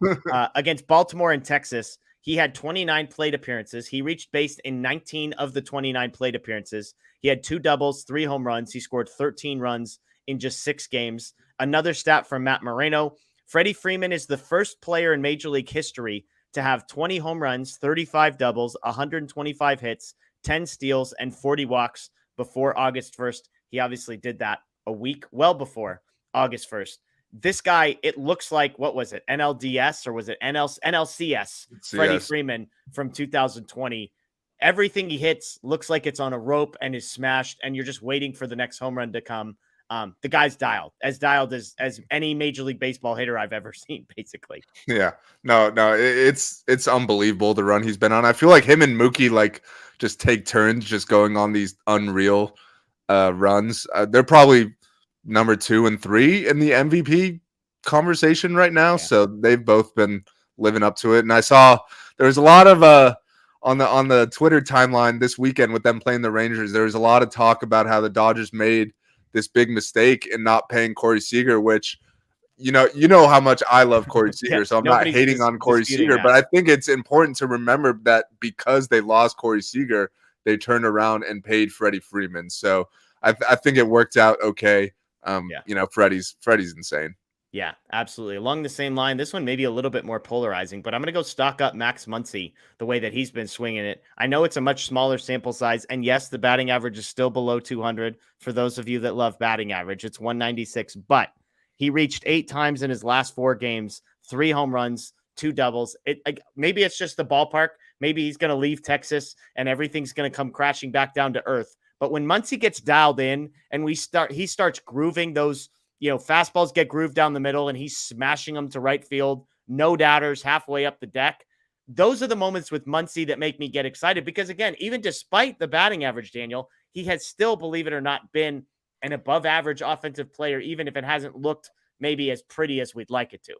against Baltimore and Texas. He had 29 plate appearances. He reached base in 19 of the 29 plate appearances. He had 2 doubles, 3 home runs. He scored 13 runs in just 6 games. Another stat from Matt Moreno. Freddie Freeman is the first player in Major League history to have 20 home runs, 35 doubles, 125 hits, 10 steals, and 40 walks before August 1st. He obviously did that a week well before August 1st. This guy, it looks like, what was it? NLDS or was it NLCS? Freddie Freeman from 2020. Everything he hits looks like it's on a rope and is smashed, and you're just waiting for the next home run to come. The guy's dialed as any Major League Baseball hitter I've ever seen, basically. Yeah, no, it's unbelievable the run he's been on. I feel like him and Mookie just take turns just going on these unreal runs. They're probably number 2 and 3 in the MVP conversation right now. Yeah. So they've both been living up to it. And I saw there was a lot of on the Twitter timeline this weekend with them playing the Rangers. There was a lot of talk about how the Dodgers made this big mistake in not paying Corey Seager, which you know how much I love Corey Seager, so I'm not hating on Corey Seager, but I think it's important to remember that because they lost Corey Seager, they turned around and paid Freddie Freeman. So I think it worked out okay. Freddie's insane. Yeah, absolutely. Along the same line, this one may be a little bit more polarizing, but I'm going to go stock up Max Muncy the way that he's been swinging it. I know it's a much smaller sample size, and yes, the batting average is still below 200 for those of you that love batting average. It's 196, but he reached 8 times in his last 4 games, 3 home runs, 2 doubles. Maybe it's just the ballpark. Maybe he's going to leave Texas and everything's going to come crashing back down to earth. But when Muncy gets dialed in and he starts grooving those, fastballs get grooved down the middle and he's smashing them to right field, no doubters halfway up the deck. Those are the moments with Muncy that make me get excited because, again, even despite the batting average, Daniel, he has still, believe it or not, been an above average offensive player, even if it hasn't looked maybe as pretty as we'd like it to.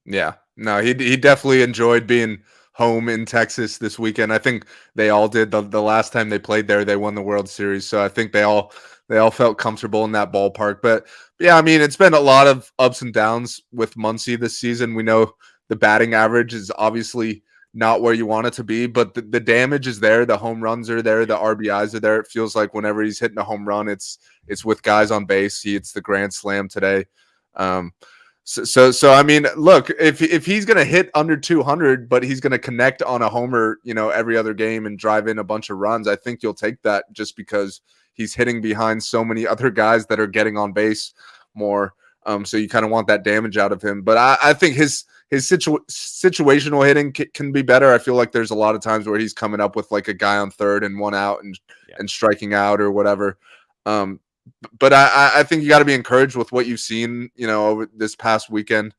Yeah, no, he definitely enjoyed being home in Texas this weekend. I think they all did. The last time they played there, they won the World Series. So I think they all felt comfortable in that ballpark. But yeah, I mean, it's been a lot of ups and downs with Muncy this season. We know the batting average is obviously not where you want it to be, but the damage is there. The home runs are there. The RBIs are there. It feels like whenever he's hitting a home run, it's with guys on base. He hits the grand slam today. So I mean, look, if he's going to hit under 200, but he's going to connect on a homer, every other game and drive in a bunch of runs, I think you'll take that just because he's hitting behind so many other guys that are getting on base more. So you kind of want that damage out of him. But I think his situational hitting can be better. I feel like there's a lot of times where he's coming up with like a guy on third and 1 out and striking out or whatever. But I think you got to be encouraged with what you've seen, over this past weekend.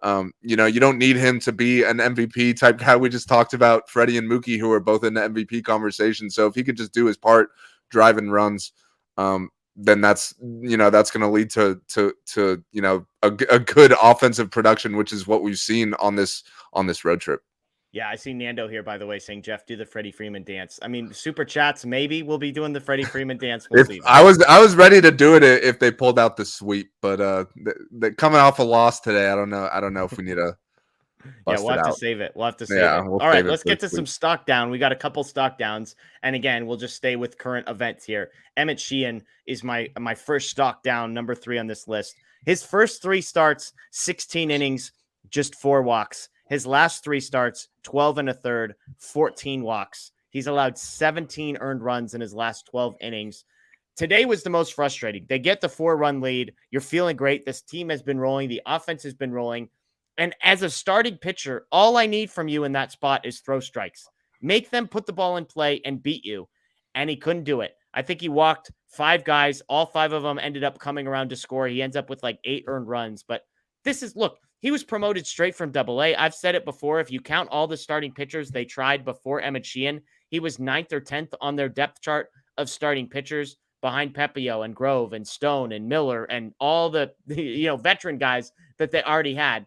You don't need him to be an MVP type guy. We just talked about Freddie and Mookie, who are both in the MVP conversation. So if he could just do his part, driving runs, then that's going to lead to a good offensive production, which is what we've seen on this road trip. Yeah, I see Nando here, by the way, saying, Jeff, do the Freddie Freeman dance. I mean, super chats, maybe we'll be doing the Freddie Freeman dance. We'll see. I was ready to do it if they pulled out the sweep, but they're coming off a loss today. I don't know if we need to bust we'll have to save it. We'll have to save it. All right, let's get to some stock down. We got a couple stock downs. And again, we'll just stay with current events here. Emmett Sheehan is my first stock down, number 3 on this list. His first 3 starts, 16 innings, just 4 walks. His last 3 starts, 12 1/3, 14 walks. He's allowed 17 earned runs in his last 12 innings. Today was the most frustrating. They get the 4-run lead. You're feeling great. This team has been rolling. The offense has been rolling. And as a starting pitcher, all I need from you in that spot is throw strikes. Make them put the ball in play and beat you. And he couldn't do it. I think he walked 5 guys. All 5 of them ended up coming around to score. He ends up with like 8 earned runs. But look, he was promoted straight from AA. I've said it before. If you count all the starting pitchers they tried before Emmett Sheehan, he was 9th or 10th on their depth chart of starting pitchers behind Pepio and Grove and Stone and Miller and all the veteran guys that they already had.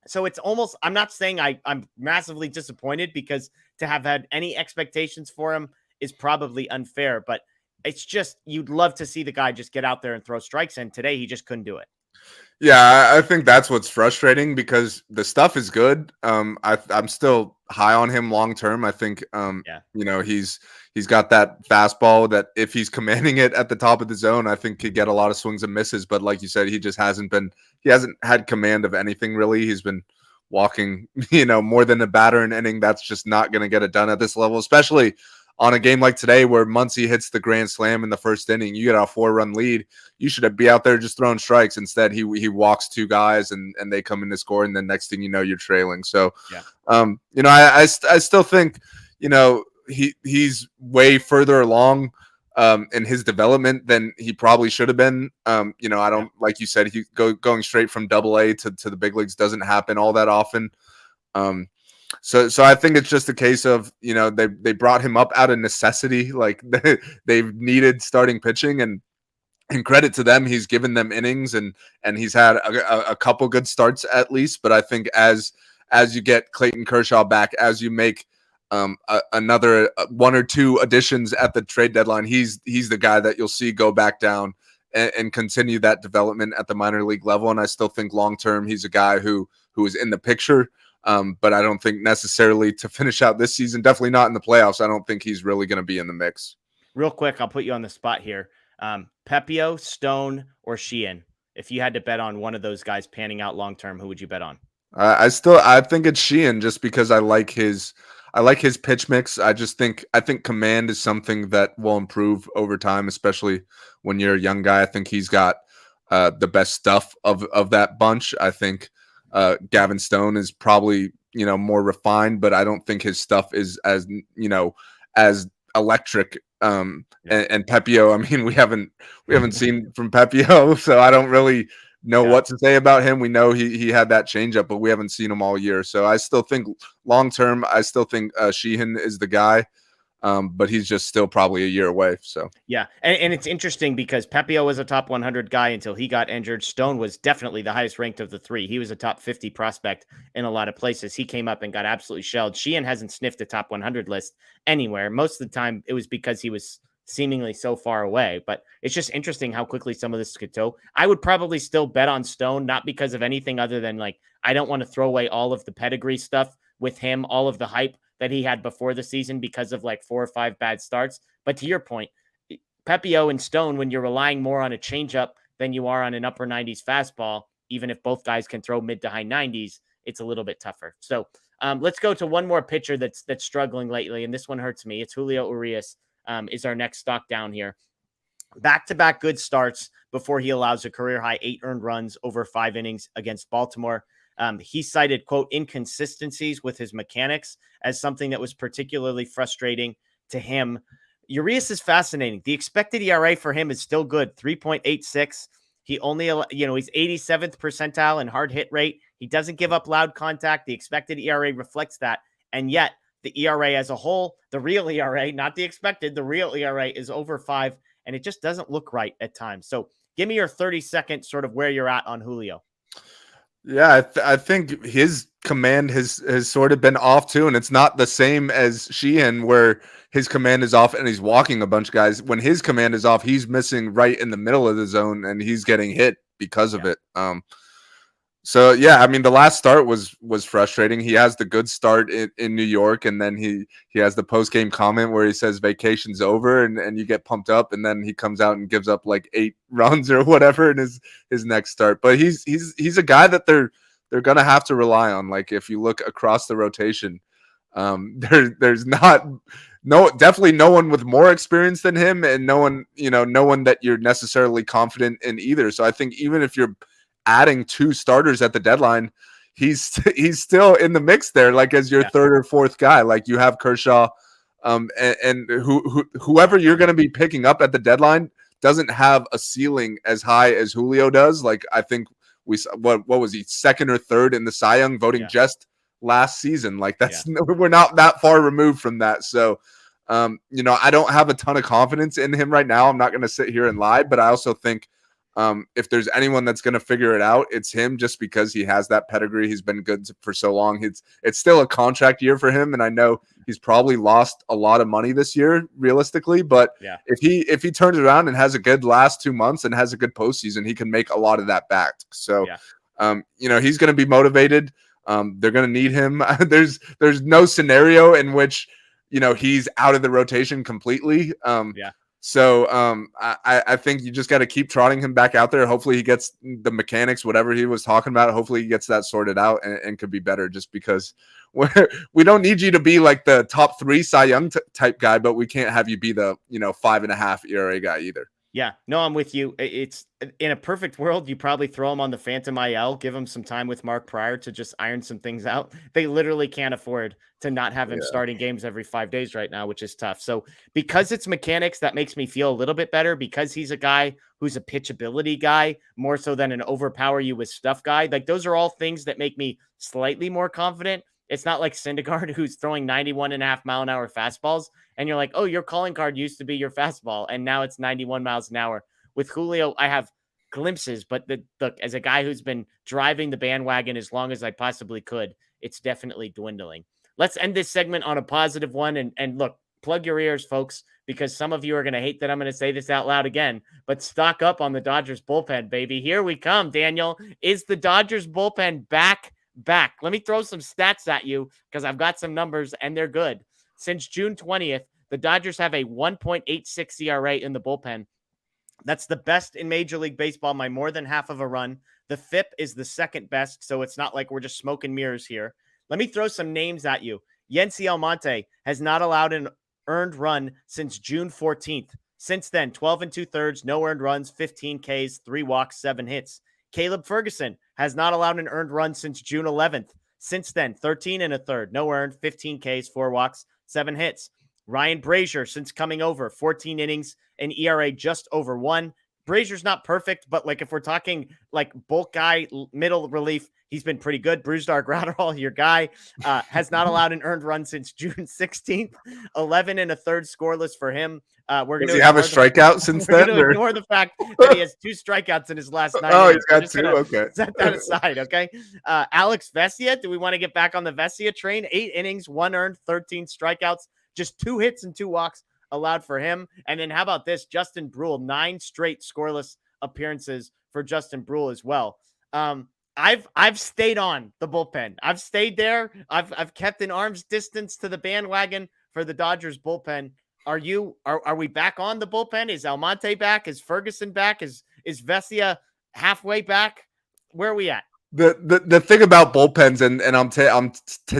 So it's almost, I'm not saying I'm massively disappointed because to have had any expectations for him is probably unfair, but it's just, you'd love to see the guy just get out there and throw strikes. And today he just couldn't do it. Yeah, I think that's what's frustrating because the stuff is good. I'm still high on him long term. I think he's got that fastball that if he's commanding it at the top of the zone, I think he'd get a lot of swings and misses. But like you said, he hasn't had command of anything really. He's been walking, more than a batter an inning. That's just not going to get it done at this level, especially on a game like today where Muncy hits the grand slam in the first inning. You get a 4-run lead. You should be out there just throwing strikes. Instead, he walks 2 guys and they come in to score. And then next thing you know, you're trailing. So, I still think, he's way further along in his development than he probably should have been. I don't, like you said, going straight from AA to the big leagues doesn't happen all that often. So I think it's just a case of, they brought him up out of necessity. Like they've needed starting pitching and credit to them. He's given them innings and he's had a couple good starts at least. But I think as you get Clayton Kershaw back, as you make another 1 or 2 additions at the trade deadline, he's the guy that you'll see go back down and continue that development at the minor league level. And I still think long-term, he's a guy who is in the picture. But I don't think necessarily to finish out this season, definitely not in the playoffs. I don't think he's really going to be in the mix. Real quick, I'll put you on the spot here. Pepio, Stone, or Sheehan. If you had to bet on one of those guys panning out long-term, who would you bet on? I think it's Sheehan just because I like his pitch mix. I think command is something that will improve over time, especially when you're a young guy. I think he's got the best stuff of that bunch. I think Gavin Stone is probably more refined, but I don't think his stuff is as, as electric. And Pepio, I mean, we haven't seen from Pepio, so I don't really know what to say about him. We know he had that changeup, but we haven't seen him all year. So I still think long term, I still think Sheehan is the guy. But he's just still probably a year away. So yeah, and it's interesting because Pepio was a top 100 guy until he got injured. Stone was definitely the highest ranked of the three. He was a top 50 prospect in a lot of places. He came up and got absolutely shelled. Sheehan hasn't sniffed a top 100 list anywhere. Most of the time, it was because he was seemingly so far away. But it's just interesting how quickly some of this could go. I would probably still bet on Stone, not because of anything other than like I don't want to throw away all of the pedigree stuff with him, all of the hype that he had before the season because of like 4 or 5 bad starts. But to your point, Pepio and Stone, when you're relying more on a changeup than you are on an upper 90s fastball, even if both guys can throw mid to high 90s, it's a little bit tougher. So let's go to one more pitcher that's struggling lately, and this one hurts me. It's Julio Urias is our next stock down here. Back-to-back good starts before he allows a career-high 8 earned runs over 5 innings against Baltimore. He cited, quote, inconsistencies with his mechanics as something that was particularly frustrating to him. Urias is fascinating. The expected ERA for him is still good, 3.86. He only, he's 87th percentile in hard hit rate. He doesn't give up loud contact. The expected ERA reflects that. And yet the ERA as a whole, the real ERA, not the expected, the real ERA is over 5, and it just doesn't look right at times. So give me your 30-second sort of where you're at on Julio. Yeah, I think his command has sort of been off too, and it's not the same as Sheehan where his command is off and he's walking a bunch of guys. When his command is off, he's missing right in the middle of the zone and he's getting hit because of it. So yeah, I mean the last start was frustrating. He has the good start in New York, and then he has the post game comment where he says vacation's over, and you get pumped up, and then he comes out and gives up like 8 runs or whatever in his next start. But he's a guy that they're gonna have to rely on. Like if you look across the rotation, there's definitely no one with more experience than him, and no one that you're necessarily confident in either. So I think even if you're adding 2 starters at the deadline, he's still in the mix there, like as your third or fourth guy. Like you have Kershaw, and whoever you're going to be picking up at the deadline doesn't have a ceiling as high as Julio does. Like I think what was he, second or third in the Cy Young voting just last season? Like we're not that far removed from that. So I don't have a ton of confidence in him right now. I'm not going to sit here and lie, but I also think if there's anyone that's going to figure it out, it's him, just because he has that pedigree. He's been good for so long. It's still a contract year for him, and I know he's probably lost a lot of money this year, realistically. But if he turns around and has a good last 2 months and has a good postseason, he can make a lot of that back. So, he's going to be motivated. They're going to need him. There's no scenario in which he's out of the rotation completely. So I think you just got to keep trotting him back out there. Hopefully he gets the mechanics, whatever he was talking about. Hopefully he gets that sorted out and could be better, just because we don't need you to be like the top 3 Cy Young type guy, but we can't have you be the 5.5 ERA guy either. Yeah, no, I'm with you. It's in a perfect world, you probably throw him on the Phantom IL, give him some time with Mark Pryor to just iron some things out. They literally can't afford to not have him starting games every 5 days right now, which is tough. So because it's mechanics, that makes me feel a little bit better, because he's a guy who's a pitchability guy more so than an overpower you with stuff guy. Like those are all things that make me slightly more confident. It's not like Syndergaard, who's throwing 91.5 mile an hour fastballs, and you're like, oh, your calling card used to be your fastball, and now it's 91 miles an hour. With Julio, I have glimpses, but look, as a guy who's been driving the bandwagon as long as I possibly could, it's definitely dwindling. Let's end this segment on a positive one, and look, plug your ears, folks, because some of you are going to hate that I'm going to say this out loud again, but stock up on the Dodgers bullpen, baby. Here we come, Daniel. Is the Dodgers bullpen back? Let me throw some stats at you, because I've got some numbers and they're good. Since June 20th, the Dodgers have a 1.86 ERA in the bullpen. That's the best in Major League Baseball by more than half of a run. The FIP is the second best, so it's not like we're just smoking mirrors here. Let me throw some names at you. Yency Almonte has not allowed an earned run since June 14th. Since then, 12 2/3, no earned runs, 15 Ks, 3 walks, 7 hits. Caleb Ferguson has not allowed an earned run since June 11th. Since then, 13 and a third, no earned, 15 Ks, 4 walks, 7 hits. Ryan Brazier, since coming over, 14 innings, an ERA just over 1. Brazier's not perfect, but like if we're talking like bulk guy, middle relief, he's been pretty good. Brusdar Graterol, your guy, has not allowed an earned run since June 16th. 11 and a third scoreless for him. We're Does he have a strikeout since then? We're going to ignore the fact that he has 2 strikeouts in his last 9 Oh, innings. he's got 2. Okay. Set that aside, okay? Alex Vesia, do we want to get back on the Vesia train? 8 innings, 1 earned, 13 strikeouts, just 2 hits and 2 walks allowed for him. And then how about this? Justin Brule, 9 straight scoreless appearances for Justin Brule as well. I've stayed on the bullpen. I've stayed there. I've kept an arm's distance to the bandwagon for the Dodgers bullpen. Are we back on the bullpen? Is Almonte back? Is Ferguson back? Is Vesia halfway back? Where are we at? The thing about bullpens, and I'm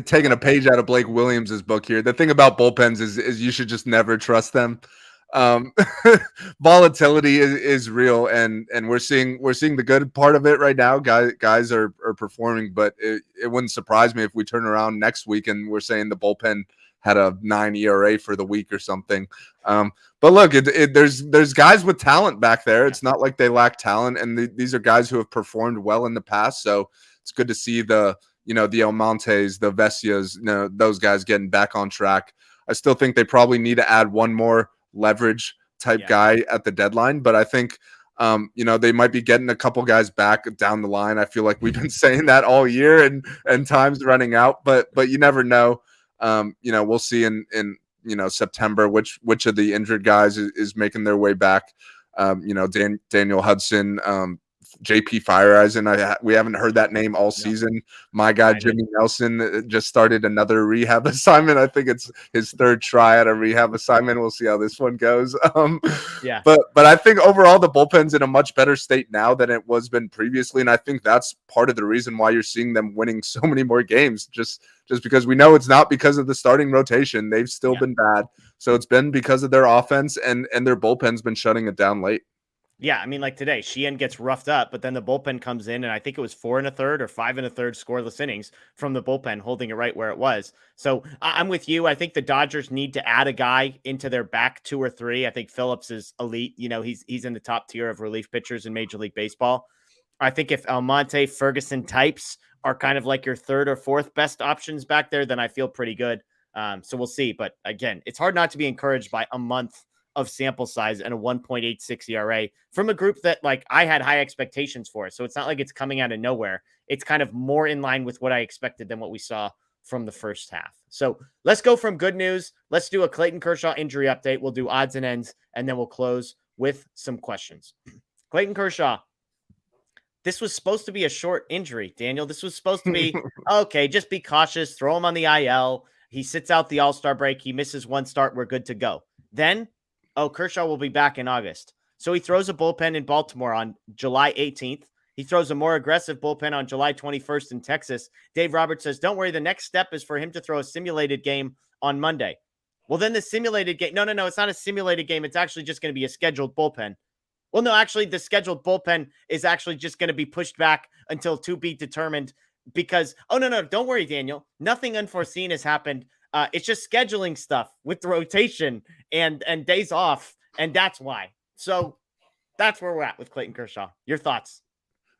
taking a page out of Blake Williams's book here. The thing about bullpens is you should just never trust them. Volatility is real, and we're seeing the good part of it right now. Guys are performing, but it wouldn't surprise me if we turn around next week and we're saying the bullpen had a 9 ERA for the week or something. But look, there's guys with talent back there. It's not like they lack talent, and these are guys who have performed well in the past. So it's good to see the Almontes, the Vesias, those guys getting back on track. I still think they probably need to add one more leverage type guy at the deadline, but I think they might be getting a couple guys back down the line. I feel like we've been saying that all year, and time's running out, but you never know. We'll see in September which of the injured guys is making their way back. Daniel Hudson, JP Fireeisen. We haven't heard that name all season. My guy Jimmy Nelson just started another rehab assignment. I think it's his 3rd try at a rehab assignment. We'll see how this one goes. But I think overall the bullpen's in a much better state now than it was been previously, and I think that's part of the reason why you're seeing them winning so many more games. Just because we know it's not because of the starting rotation. They've still been bad, so it's been because of their offense, and their bullpen's been shutting it down late. Yeah, I mean, like today, Sheehan gets roughed up, but then the bullpen comes in, and I think it was 4 1/3 or 5 1/3 scoreless innings from the bullpen, holding it right where it was. So I'm with you. I think the Dodgers need to add a guy into their back 2 or 3. I think Phillips is elite. He's in the top tier of relief pitchers in Major League Baseball. I think if Almonte, Ferguson types are kind of like your 3rd or 4th best options back there, then I feel pretty good. So we'll see. But again, it's hard not to be encouraged by a month of sample size and a 1.86 ERA from a group that like I had high expectations for. So it's not like it's coming out of nowhere. It's kind of more in line with what I expected than what we saw from the first half. So let's go from good news. Let's do a Clayton Kershaw injury update. We'll do odds and ends, and then we'll close with some questions. Clayton Kershaw. This was supposed to be a short injury, Daniel. This was supposed to be, okay, just be cautious. Throw him on the IL. He sits out the All-Star break. He misses 1 start. We're good to go. Then, Kershaw will be back in August. So he throws a bullpen in Baltimore on July 18th. He throws a more aggressive bullpen on July 21st in Texas. Dave Roberts says, don't worry, the next step is for him to throw a simulated game on Monday. Well, then the simulated game, no, it's not a simulated game. It's actually just going to be a scheduled bullpen. Well, no, actually, the scheduled bullpen is actually just going to be pushed back until to be determined because, no, don't worry, Daniel. Nothing unforeseen has happened. It's just scheduling stuff with the rotation and days off, and that's why. So that's where we're at with Clayton Kershaw. Your thoughts?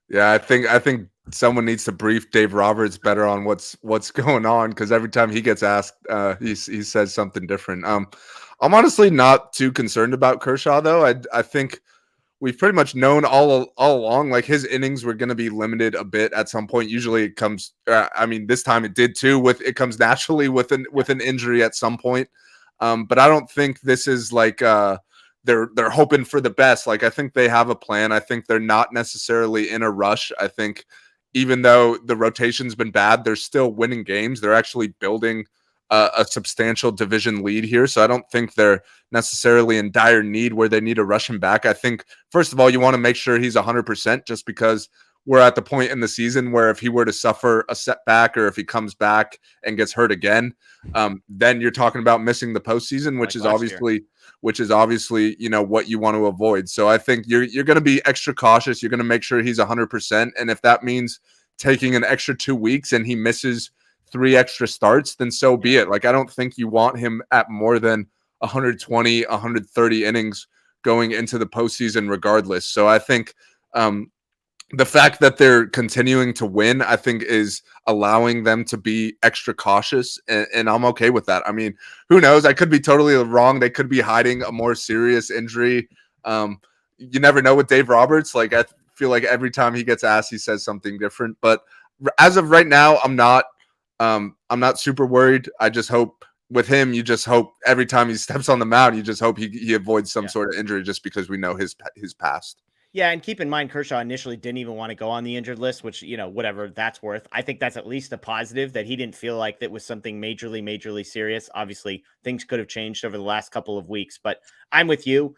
Yeah, I think someone needs to brief Dave Roberts better on what's going on, because every time he gets asked, he says something different. I'm honestly not too concerned about Kershaw, though. I think we've pretty much known all along, like his innings were going to be limited a bit at some point. Usually it comes, this time it did too. It comes naturally with an injury at some point. But I don't think this is like they're hoping for the best. Like I think they have a plan. I think they're not necessarily in a rush. I think even though the rotation's been bad, they're still winning games. They're actually building a substantial division lead here. So I don't think they're necessarily in dire need where they need to rush him back. I think, first of all, you want to make sure he's 100% just because we're at the point in the season where if he were to suffer a setback or if he comes back and gets hurt again, then you're talking about missing the postseason, which is obviously what you want to avoid. So I think you're going to be extra cautious. You're going to make sure he's 100%. And if that means taking an extra 2 weeks and he misses 3 extra starts, then so be it. Like, I don't think you want him at more than 120, 130 innings going into the postseason regardless. So I think the fact that they're continuing to win, I think, is allowing them to be extra cautious, and I'm okay with that. I mean, who knows? I could be totally wrong. They could be hiding a more serious injury. You never know with Dave Roberts. Like, I feel like every time he gets asked, he says something different. But as of right now, I'm not super worried. I just hope with him, you just hope every time he steps on the mound, you just hope he avoids some sort of injury, just because we know his past. Yeah, and keep in mind, Kershaw initially didn't even want to go on the injured list, which, whatever that's worth. I think that's at least a positive that he didn't feel like that was something majorly serious. Obviously, things could have changed over the last couple of weeks, but I'm with you.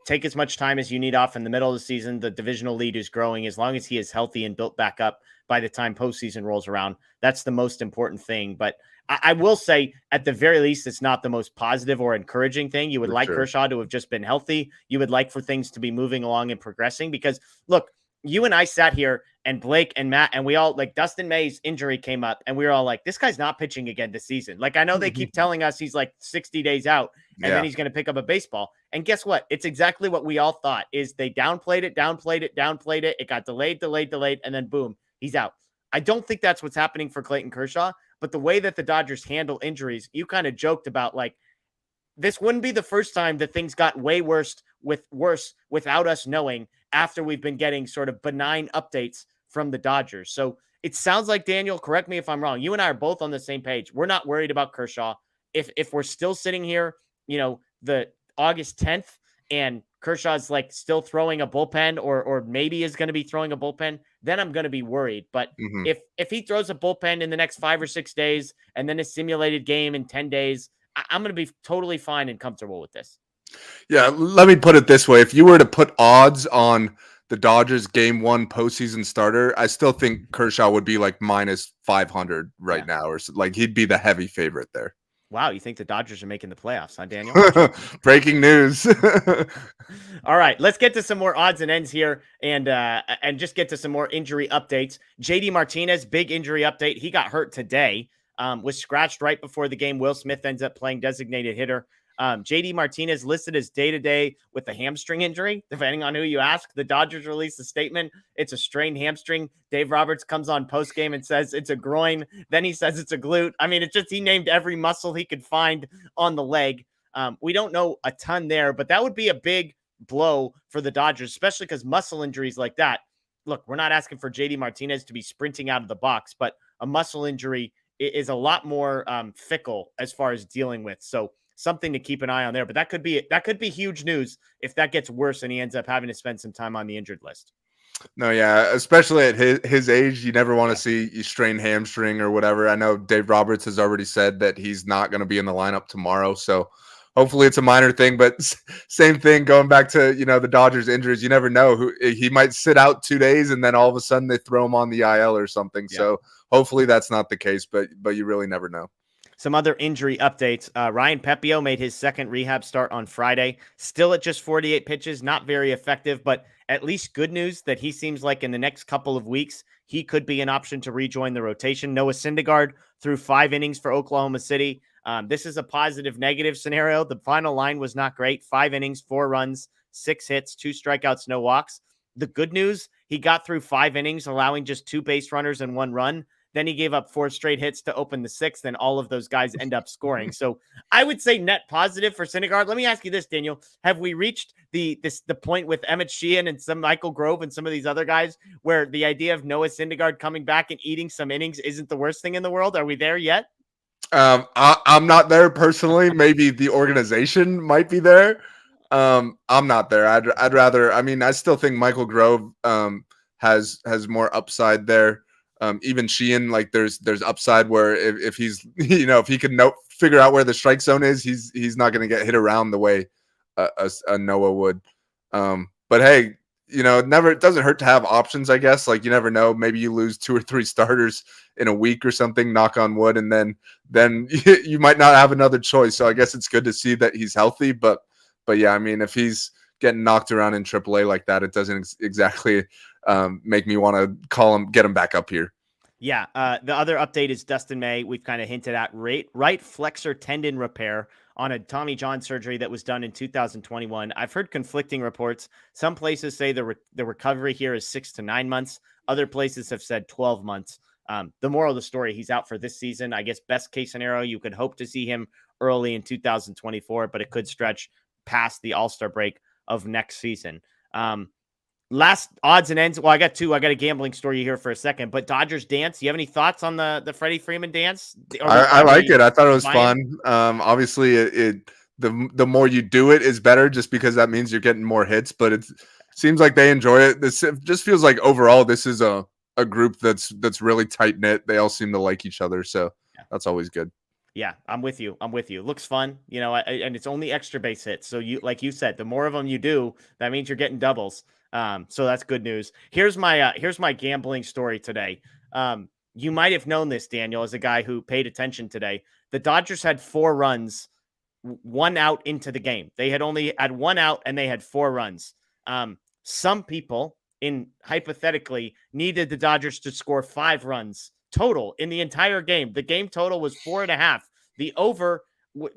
Take as much time as you need off in the middle of the season. The divisional lead is growing. As long as he is healthy and built back up by the time postseason rolls around, that's the most important thing. But I will say, at the very least, it's not the most positive or encouraging thing. You would like Kershaw to have just been healthy. You would like for things to be moving along and progressing, because look, you and I sat here, and Blake and Matt, and we all, like, Dustin May's injury came up, and we were all like, this guy's not pitching again this season. Like, I know they keep telling us he's like 60 days out and then he's going to pick up a baseball. And guess what? It's exactly what we all thought. Is they downplayed it. It got delayed. And then boom, he's out. I don't think that's what's happening for Clayton Kershaw, but the way that the Dodgers handle injuries, you kind of joked about, like, this wouldn't be the first time that things got way worse without us knowing, after we've been getting sort of benign updates from the Dodgers. So it sounds like, Daniel, correct me if I'm wrong, you and I are both on the same page. We're not worried about Kershaw. If we're still sitting here, the August 10th, and Kershaw's like still throwing a bullpen, or maybe is going to be throwing a bullpen, then I'm going to be worried. But if he throws a bullpen in the next 5 or 6 days, and then a simulated game in 10 days, I'm going to be totally fine and comfortable with this. Yeah, let me put it this way. If you were to put odds on the Dodgers game 1 postseason starter, I still think Kershaw would be like minus 500 right now, or like he'd be the heavy favorite there. Wow, you think the Dodgers are making the playoffs, huh, Daniel? Breaking news. All right, let's get to some more odds and ends here, and just get to some more injury updates. J.D. Martinez, big injury update. He got hurt today, was scratched right before the game. Will Smith ends up playing designated hitter. J.D. Martinez listed as day-to-day with a hamstring injury, depending on who you ask. The Dodgers released a statement. It's a strained hamstring. Dave Roberts comes on post-game and says it's a groin. Then he says it's a glute. I mean, it's just, he named every muscle he could find on the leg. We don't know a ton there, but that would be a big blow for the Dodgers, especially because muscle injuries like that. Look, we're not asking for J.D. Martinez to be sprinting out of the box, but a muscle injury is a lot more fickle as far as dealing with. So something to keep an eye on there, but that could be huge news if that gets worse and he ends up having to spend some time on the injured list. No, yeah, especially at his age, you never want to see you strain hamstring or whatever. I know Dave Roberts has already said that he's not going to be in the lineup tomorrow, so hopefully it's a minor thing. But same thing, going back to the Dodgers injuries, you never know who he might sit out 2 days and then all of a sudden they throw him on the IL or something. Yeah. So hopefully that's not the case, but you really never know. Some other injury updates. Ryan Pepio made his second rehab start on Friday. Still at just 48 pitches, not very effective, but at least good news that he seems like in the next couple of weeks, he could be an option to rejoin the rotation. Noah Syndergaard threw 5 innings for Oklahoma City. This is a positive-negative scenario. The final line was not great. 5 innings, 4 runs, 6 hits, 2 strikeouts, no walks. The good news, he got through 5 innings, allowing just 2 base runners and 1 run. Then he gave up 4 straight hits to open the 6th, and all of those guys end up scoring. So I would say net positive for Syndergaard. Let me ask you this, Daniel. Have we reached the point with Emmett Sheehan and some Michael Grove and some of these other guys where the idea of Noah Syndergaard coming back and eating some innings isn't the worst thing in the world? Are we there yet? I'm not there personally. Maybe the organization might be there. I'm not there. I'd rather. I mean, I still think Michael Grove has more upside there. Even Sheehan, like there's upside where if he's if he can figure out where the strike zone is, he's not going to get hit around the way a Noah would. But hey, it doesn't hurt to have options, I guess. Like you never know, maybe you lose 2 or 3 starters in a week or something, knock on wood, and then you might not have another choice. So I guess it's good to see that he's healthy, but yeah, I mean, if he's getting knocked around in AAA like that, it doesn't exactly make me want to get him back up here. Yeah. The other update is Dustin May. We've kind of hinted at right flexor tendon repair on a Tommy John surgery that was done in 2021. I've heard conflicting reports. Some places say the recovery here is 6 to 9 months. Other places have said 12 months. The moral of the story, he's out for this season. I guess best case scenario, you could hope to see him early in 2024, but it could stretch past the All-Star break of next season. Last odds and ends. Well, I got two. I got a gambling story here for a second, but Dodgers dance. Do you have any thoughts on the Freddie Freeman dance? I like it. I thought it was fun. Obviously the more you do it is better, just because that means you're getting more hits, but it seems like they enjoy it. This just feels like overall, this is a group that's really tight knit. They all seem to like each other. So that's always good. Yeah, I'm with you. Looks fun, and it's only extra base hits. So like you said, the more of them you do, that means you're getting doubles. So that's good news. Here's my gambling story today. You might have known this, Daniel, as a guy who paid attention today. The Dodgers had 4 runs, 1 out into the game. They had only had 1 out and they had 4 runs. Some people hypothetically needed the Dodgers to score 5 runs total in the entire game. The game total was 4.5. The over,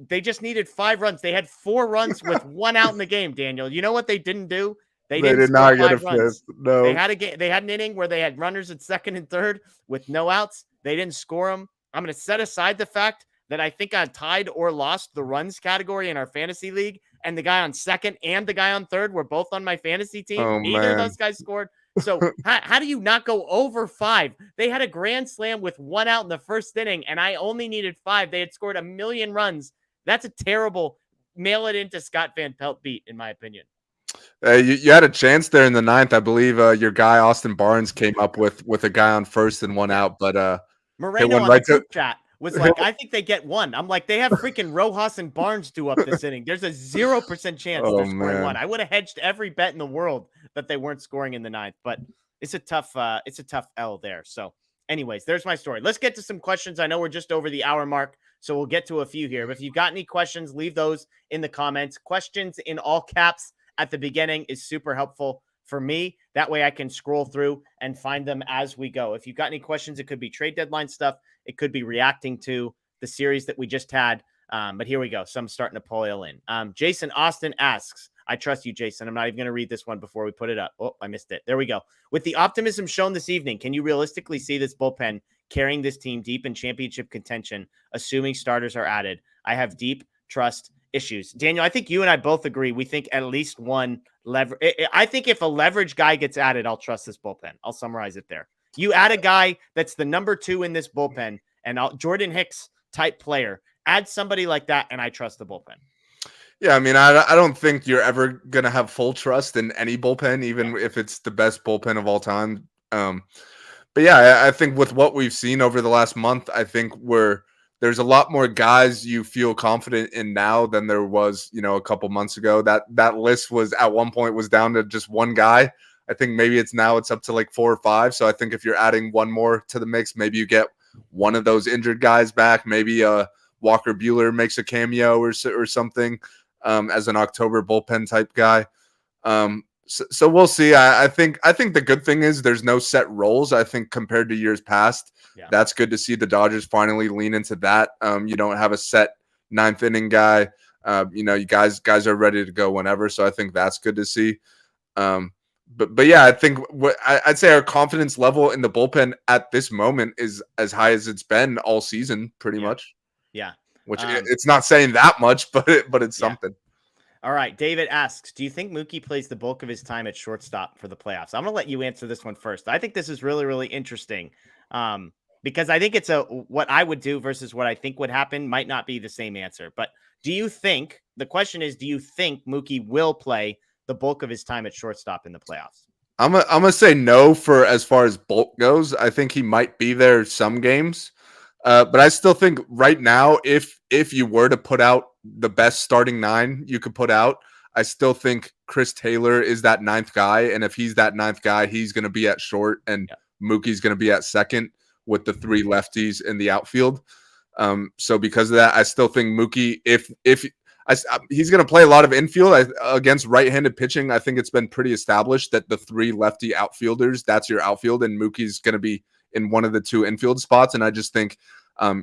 they just needed 5 runs. They had 4 runs with 1 out in the game, Daniel. You know what they didn't do? They did not get a fifth. No. They had an inning where they had runners at second and third with no outs. They didn't score them. I'm going to set aside the fact that I think I tied or lost the runs category in our fantasy league, and the guy on second and the guy on third were both on my fantasy team. Neither of those guys scored. So how do you not go over 5? They had a grand slam with 1 out in the first inning, and I only needed 5. They had scored 1 million runs. That's a terrible mail it into Scott Van Pelt beat, in my opinion. You had a chance there in the 9th. I believe your guy Austin Barnes came up with a guy on first and 1 out, but Moreno on the group chat was like, I think they get 1. I'm like, they have freaking Rojas and Barnes due up this inning. There's a 0% chance they're scoring 1. I would have hedged every bet in the world that they weren't scoring in the 9th, but it's a tough L there. So anyways, there's my story. Let's get to some questions. I know we're just over the hour mark, so we'll get to a few here. But if you've got any questions, leave those in the comments. Questions in all caps at the beginning is super helpful for me. That way I can scroll through and find them as we go. If you've got any questions, it could be trade deadline stuff. It could be reacting to the series that we just had. But here we go. Some starting to pile in. Jason Austin asks, I trust you, Jason. I'm not even going to read this one before we put it up. Oh, I missed it. There we go. With the optimism shown this evening, can you realistically see this bullpen carrying this team deep in championship contention, assuming starters are added? I have deep trust issues. Daniel, I think you and I both agree. We think at least one I think if a leverage guy gets added, I'll trust this bullpen. I'll summarize it there. You add a guy that's the number 2 in this bullpen, and Jordan Hicks type player, add somebody like that, and I trust the bullpen. Yeah, I mean, I don't think you're ever going to have full trust in any bullpen, even if it's the best bullpen of all time. But yeah, I think with what we've seen over the last month, I think there's a lot more guys you feel confident in now than there was, a couple months ago. That list was at one point was down to just 1 guy. I think maybe it's up to like 4 or 5. So I think if you're adding 1 more to the mix, maybe you get one of those injured guys back. Maybe Walker Buehler makes a cameo or something as an October bullpen type guy. So we'll see. I think the good thing is there's no set roles. I think compared to years past, that's good to see the Dodgers finally lean into that. You don't have a set 9th inning guy. You guys are ready to go whenever. So I think that's good to see. But yeah, I think I'd say our confidence level in the bullpen at this moment is as high as it's been all season, pretty much. Yeah. Which it's not saying that much, but it's something. All right. David asks, do you think Mookie plays the bulk of his time at shortstop for the playoffs? I'm going to let you answer this one first. I think this is really, really interesting because I think it's what I would do versus what I think would happen might not be the same answer. But the question is, do you think Mookie will play the bulk of his time at shortstop in the playoffs? I'm gonna say no for as far as bulk goes. I think he might be there some games. But I still think right now, if you were to put out the best starting 9 you could put out, I still think Chris Taylor is that 9th guy. And if he's that 9th guy, he's going to be at short and Mookie's going to be at second with the 3 lefties in the outfield. So because of that, I still think Mookie, if He's going to play a lot of infield against right-handed pitching. I think it's been pretty established that the 3 lefty outfielders, that's your outfield, and Mookie's going to be in one of the 2 infield spots. And I just think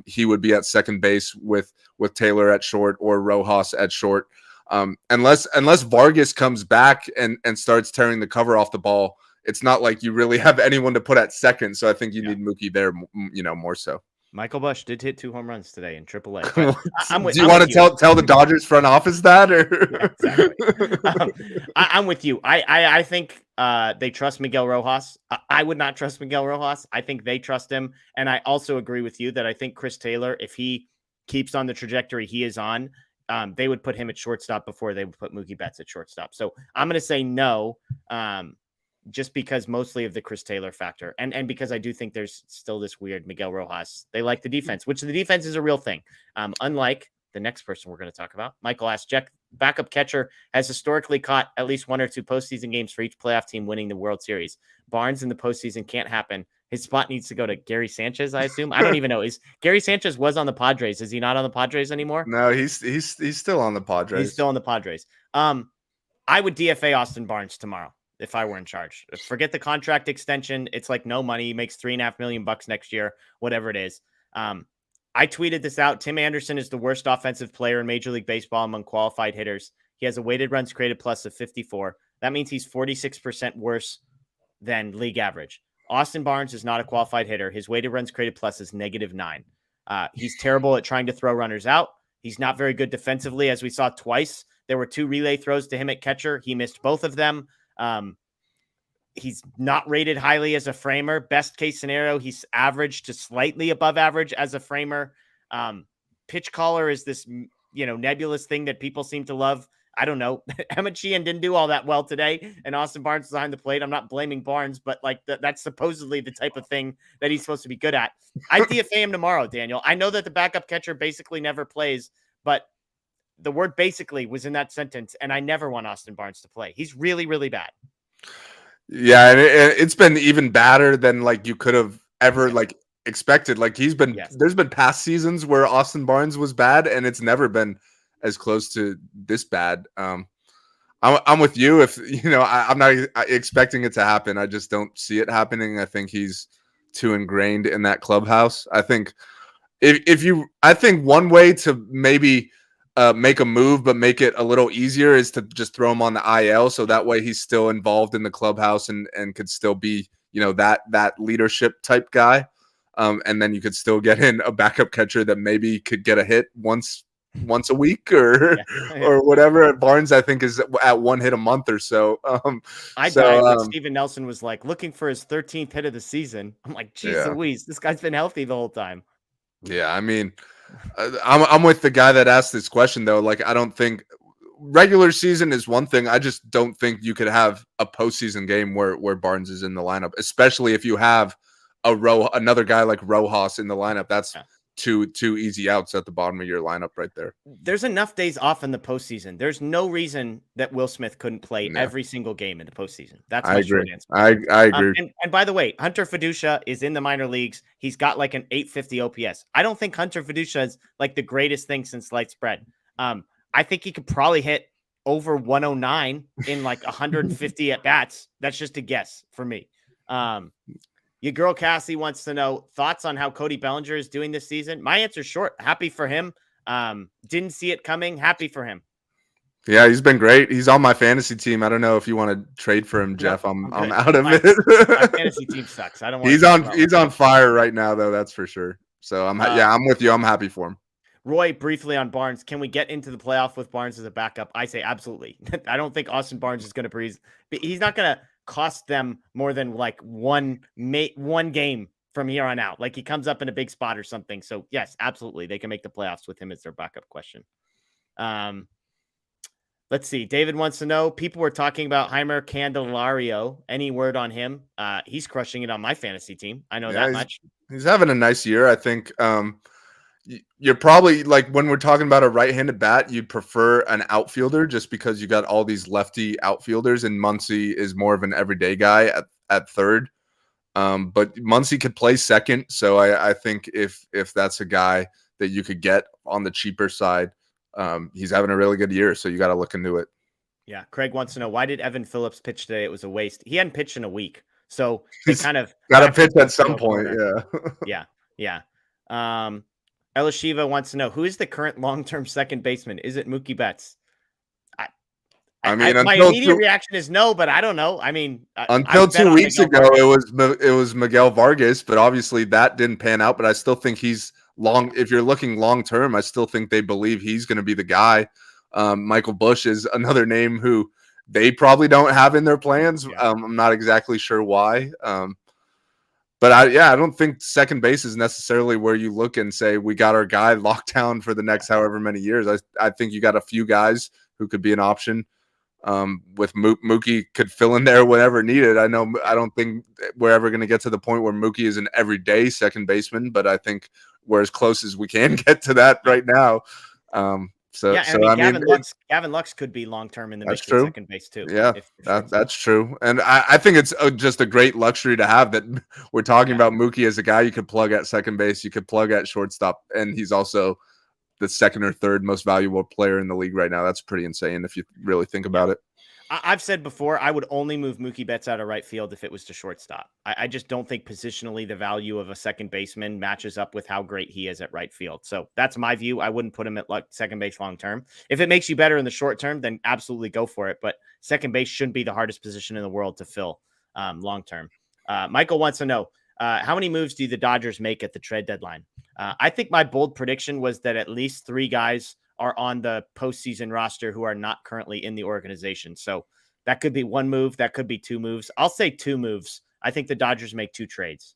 he would be at second base with Taylor at short or Rojas at short. Unless Vargas comes back and starts tearing the cover off the ball, it's not like you really have anyone to put at second. So I think you need Mookie there, more so. Michael Busch did hit 2 home runs today in AAA. Do you want to tell the Dodgers front office that? Or? Yeah, exactly. I'm with you. I think they trust Miguel Rojas. I would not trust Miguel Rojas. I think they trust him. And I also agree with you that I think Chris Taylor, if he keeps on the trajectory he is on, they would put him at shortstop before they would put Mookie Betts at shortstop. So I'm going to say no. Just because mostly of the Chris Taylor factor. And because I do think there's still this weird Miguel Rojas. They like the defense, which the defense is a real thing. Unlike the next person we're going to talk about. Michael asked, Jack, backup catcher has historically caught at least 1 or 2 postseason games for each playoff team winning the World Series. Barnes in the postseason can't happen. His spot needs to go to Gary Sanchez, I assume. I don't even know. Is Gary Sanchez was on the Padres? Is he not on the Padres anymore? No, he's still on the Padres. He's still on the Padres. I would DFA Austin Barnes tomorrow if I were in charge. Forget the contract extension. It's like no money. He makes $3.5 million next year, whatever it is. I tweeted this out. Tim Anderson is the worst offensive player in Major League Baseball among qualified hitters. He has a weighted runs created plus of 54. That means he's 46% worse than league average. Austin Barnes is not a qualified hitter. His weighted runs created plus is -9. He's terrible at trying to throw runners out. He's not very good defensively, as we saw twice. There were 2 relay throws to him at catcher. He missed both of them. He's not rated highly as a framer. Best case scenario, he's average to slightly above average as a framer. Pitch caller is this, nebulous thing that people seem to love. I don't know. Emmett Sheehan didn't do all that well today, and Austin Barnes is behind the plate. I'm not blaming Barnes, but that's supposedly the type of thing that he's supposed to be good at. I DFA him tomorrow, Daniel. I know that the backup catcher basically never plays, but the word basically was in that sentence, and I never want Austin Barnes to play. He's really, really bad. Yeah, and it's been even badder than you could have ever expected. There's been past seasons where Austin Barnes was bad, and it's never been as close to this bad. I'm with you. If I'm not expecting it to happen. I just don't see it happening. I think he's too ingrained in that clubhouse. I think I think one way to maybe make a move, but make it a little easier is to just throw him on the IL. So that way he's still involved in the clubhouse and could still be, that leadership type guy. And then you could still get in a backup catcher that maybe could get a hit once a week or whatever. Barnes, I think, is at 1 hit a month or so. Died when Steven Nelson was looking for his 13th hit of the season. I'm like, geez Louise, this guy's been healthy the whole time. Yeah, I mean, I'm with the guy that asked this question though. I don't think regular season is one thing. I just don't think you could have a postseason game where Barnes is in the lineup, especially if you have another guy like Rojas in the lineup. That's two easy outs at the bottom of your lineup right there. There's enough days off in the postseason. There's no reason that Will Smith couldn't play every single game in the postseason. That's my short answer. I agree. And by the way, Hunter Fiducia is in the minor leagues. He's got an 850 OPS. I don't think Hunter Fiducia is the greatest thing since sliced bread. I think he could probably hit over 109 in 150 at bats. That's just a guess for me. Your girl Cassie wants to know thoughts on how Cody Bellinger is doing this season. My answer's short. Happy for him. Didn't see it coming. Happy for him. Yeah, he's been great. He's on my fantasy team. I don't know if you want to trade for him, Jeff. I'm out of it. My fantasy team sucks. I don't want. He's on fire right now, though. That's for sure. So I'm with you. I'm happy for him. Roy, briefly on Barnes. Can we get into the playoff with Barnes as a backup? I say absolutely. I don't think Austin Barnes is going to breeze. He's not going to cost them more than one game from here on out. He comes up in a big spot or something. So yes, absolutely. They can make the playoffs with him as their backup question. Let's see. David wants to know, people were talking about Heimer Candelario. Any word on him? He's crushing it on my fantasy team. I know that much. He's having a nice year. I think, you're probably when we're talking about a right-handed bat, you'd prefer an outfielder just because you got all these lefty outfielders, and Muncy is more of an everyday guy at third. But Muncy could play second, so I think if that's a guy that you could get on the cheaper side, he's having a really good year. So you got to look into it. Yeah. Craig wants to know, why did Evan Phillips pitch today? It was a waste. He hadn't pitched in a week. So they kind of got to pitch at some point. Yeah. Yeah. Ella Shiva wants to know, who is the current long-term second baseman? Is it Mookie Betts? I mean, my immediate reaction is no, but I don't know. I mean, until 2 weeks ago, it was Miguel Vargas, but obviously that didn't pan out. But I still think he's long. If you're looking long term, I still think they believe he's going to be the guy. Michael Busch is another name who they probably don't have in their plans. Yeah. I'm not exactly sure why. But I don't think second base is necessarily where you look and say we got our guy locked down for the next however many years. I think you got a few guys who could be an option. With Mookie could fill in there whenever needed. I don't think we're ever going to get to the point where Mookie is an everyday second baseman, but I think we're as close as we can get to that right now. Gavin Lux could be long term in the mix at second base too. Yeah, that's true, and I think it's just a great luxury to have that we're talking about Mookie as a guy you could plug at second base, you could plug at shortstop, and he's also the second or third most valuable player in the league right now. That's pretty insane if you really think about it. I've said before, I would only move Mookie Betts out of right field if it was to shortstop. I just don't think positionally the value of a second baseman matches up with how great he is at right field. So that's my view. I wouldn't put him at second base long term. If it makes you better in the short term, then absolutely go for it. But second base shouldn't be the hardest position in the world to fill long term. Michael wants to know, how many moves do the Dodgers make at the trade deadline? I think my bold prediction was that at least 3 guys are on the postseason roster who are not currently in the organization. So that could be 1 move. That could be 2 moves. I'll say 2 moves. I think the Dodgers make 2 trades.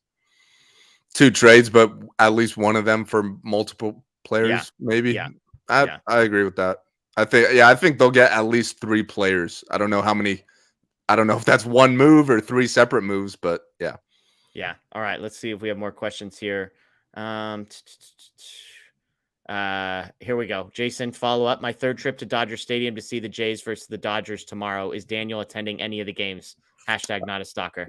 2 trades, but at least one of them for multiple players, maybe. Yeah. I agree with that. I think they'll get at least 3 players. I don't know how many. I don't know if that's 1 move or 3 separate moves, but yeah. Yeah. All right. Let's see if we have more questions here. Here we go. Jason, follow up. My 3rd trip to Dodger Stadium to see the Jays versus the Dodgers tomorrow. Is Daniel attending any of the games? # not a stalker.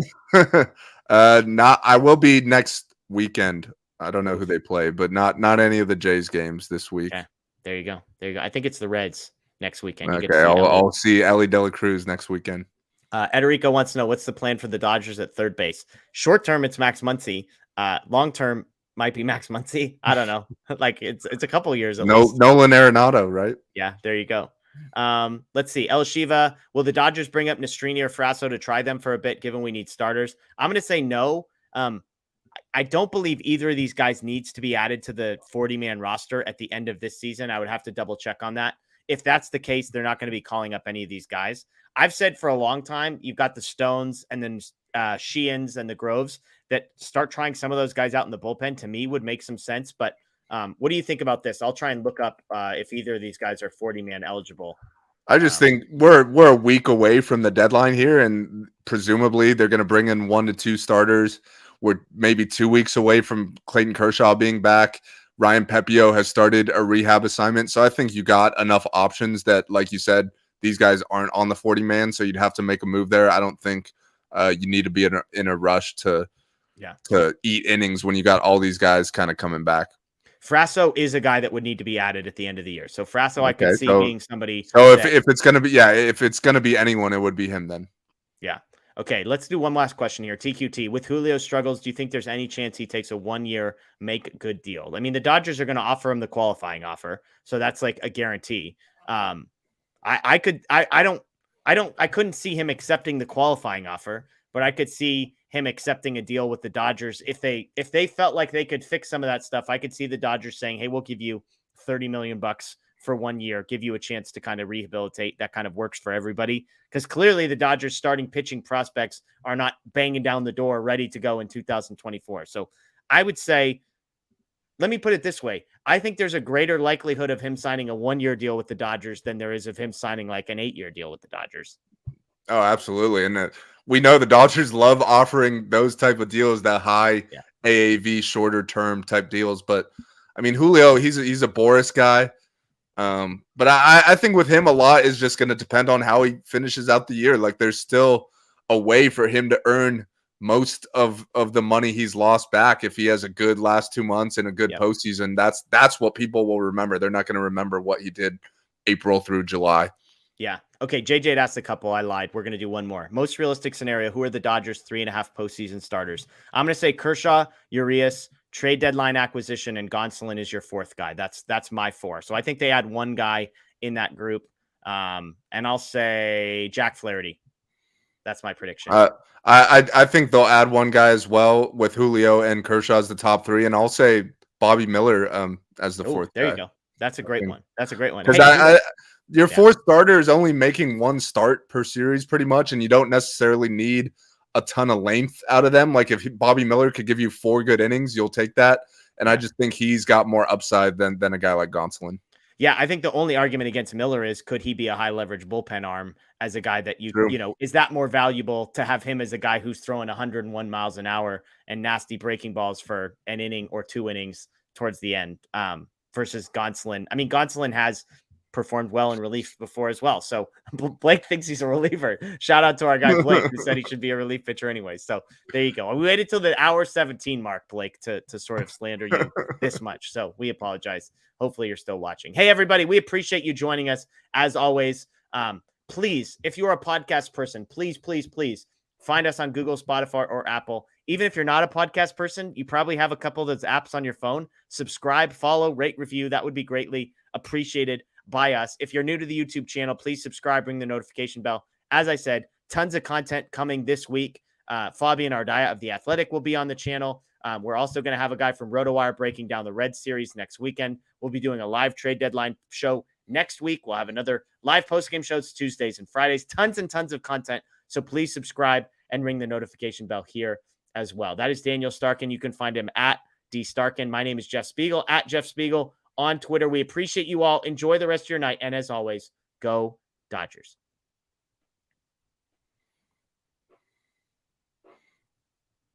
I will be next weekend. I don't know who they play, but not any of the Jays games this week. Okay. There you go. I think it's the Reds next weekend. Okay, I'll see Ellie De La Cruz next weekend. Ederico wants to know, what's the plan for the Dodgers at third base? Short term, it's Max Muncy. Long term might be Max Muncy. I don't know. Like it's a couple of years. Nolan Arenado, right? Yeah, there you go. Let's see. El Shiva, will the Dodgers bring up Nastrini or Frasso to try them for a bit, given we need starters? I'm going to say no. I don't believe either of these guys needs to be added to the 40-man roster at the end of this season. I would have to double check on that. If that's the case, they're not going to be calling up any of these guys. I've said for a long time, you've got the Stones and then Sheehan's and the Groves that start trying some of those guys out in the bullpen. To me, would make some sense. But what do you think about this? I'll try and look up if either of these guys are 40-man eligible. I just think we're a week away from the deadline here, and presumably they're going to bring in 1 to 2 starters. We're maybe 2 weeks away from Clayton Kershaw being back. Ryan Pepio has started a rehab assignment. So I think you got enough options that, like you said, these guys aren't on the 40-man, so you'd have to make a move there. I don't think you need to be in a rush to eat innings when you got all these guys kind of coming back. Frasso is a guy that would need to be added at the end of the year. So Frasso, I could see being somebody. So if it's gonna be anyone, it would be him then. Yeah. Okay, let's do one last question here. TQT, with Julio's struggles, do you think there's any chance he takes a 1-year make good deal? I mean, the Dodgers are going to offer him the qualifying offer, so that's like a guarantee. I couldn't see him accepting the qualifying offer, but I could see him accepting a deal with the Dodgers if they felt like they could fix some of that stuff. I could see the Dodgers saying, "Hey, we'll give you $30 million for 1 year, give you a chance to kind of rehabilitate." That kind of works for everybody, because clearly the Dodgers starting pitching prospects are not banging down the door ready to go in 2024. So I would say, let me put it this way. I think there's a greater likelihood of him signing a 1-year deal with the Dodgers than there is of him signing like an 8-year deal with the Dodgers. Oh, absolutely. And we know the Dodgers love offering those type of deals, that high AAV, shorter term type deals. But I mean, Julio, he's a Boris guy. But I think with him, a lot is just going to depend on how he finishes out the year. Like, there's still a way for him to earn most of the money he's lost back if he has a good last 2 months and a good postseason. That's what people will remember. They're not going to remember what he did April through July. Yeah. Okay. JJ asked a couple. I lied. We're going to do one more. Most realistic scenario. Who are the Dodgers 3.5 postseason starters? I'm going to say Kershaw, Urias, trade deadline acquisition, and Gonsolin is your fourth guy. That's my 4. So I think they add one guy in that group. And I'll say Jack Flaherty. That's my prediction. I think they'll add one guy as well with Julio and Kershaw as the top 3. And I'll say Bobby Miller as the fourth there guy. You go. That's a great one. That's a great one. Because your fourth starter is only making one start per series pretty much, and you don't necessarily need a ton of length out of them. Like if Bobby Miller could give you 4 good innings, you'll take that. And I just think he's got more upside than a guy like Gonsolin. Yeah, I think the only argument against Miller is could he be a high leverage bullpen arm as a guy that is that more valuable to have him as a guy who's throwing 101 miles an hour and nasty breaking balls for an inning or 2 innings towards the end versus Gonsolin. I mean, Gonsolin has performed well in relief before as well. So Blake thinks he's a reliever. Shout out to our guy Blake who said he should be a relief pitcher anyway. So there you go. We waited till the hour 17 mark, Blake, to sort of slander you this much. So we apologize. Hopefully you're still watching. Hey everybody, we appreciate you joining us as always. Please, if you're a podcast person, please find us on Google, Spotify, or Apple. Even if you're not a podcast person, you probably have a couple of those apps on your phone. Subscribe, follow, rate, review. That would be greatly appreciated by us. If you're new to the YouTube channel, please subscribe, ring the notification bell. As I said, tons of content coming this week. Fabian Ardaya of The Athletic will be on the channel. We're also going to have a guy from RotoWire breaking down the Reds series next weekend. We'll be doing a live trade deadline show next week. We'll have another live postgame shows Tuesdays and Fridays. Tons and tons of content. So please subscribe and ring the notification bell here as well. That is Daniel Starkand. You can find him at D Starkand. My name is Jeff Spiegel, at Jeff Spiegel on Twitter. We appreciate you all. Enjoy the rest of your night. And as always, go Dodgers.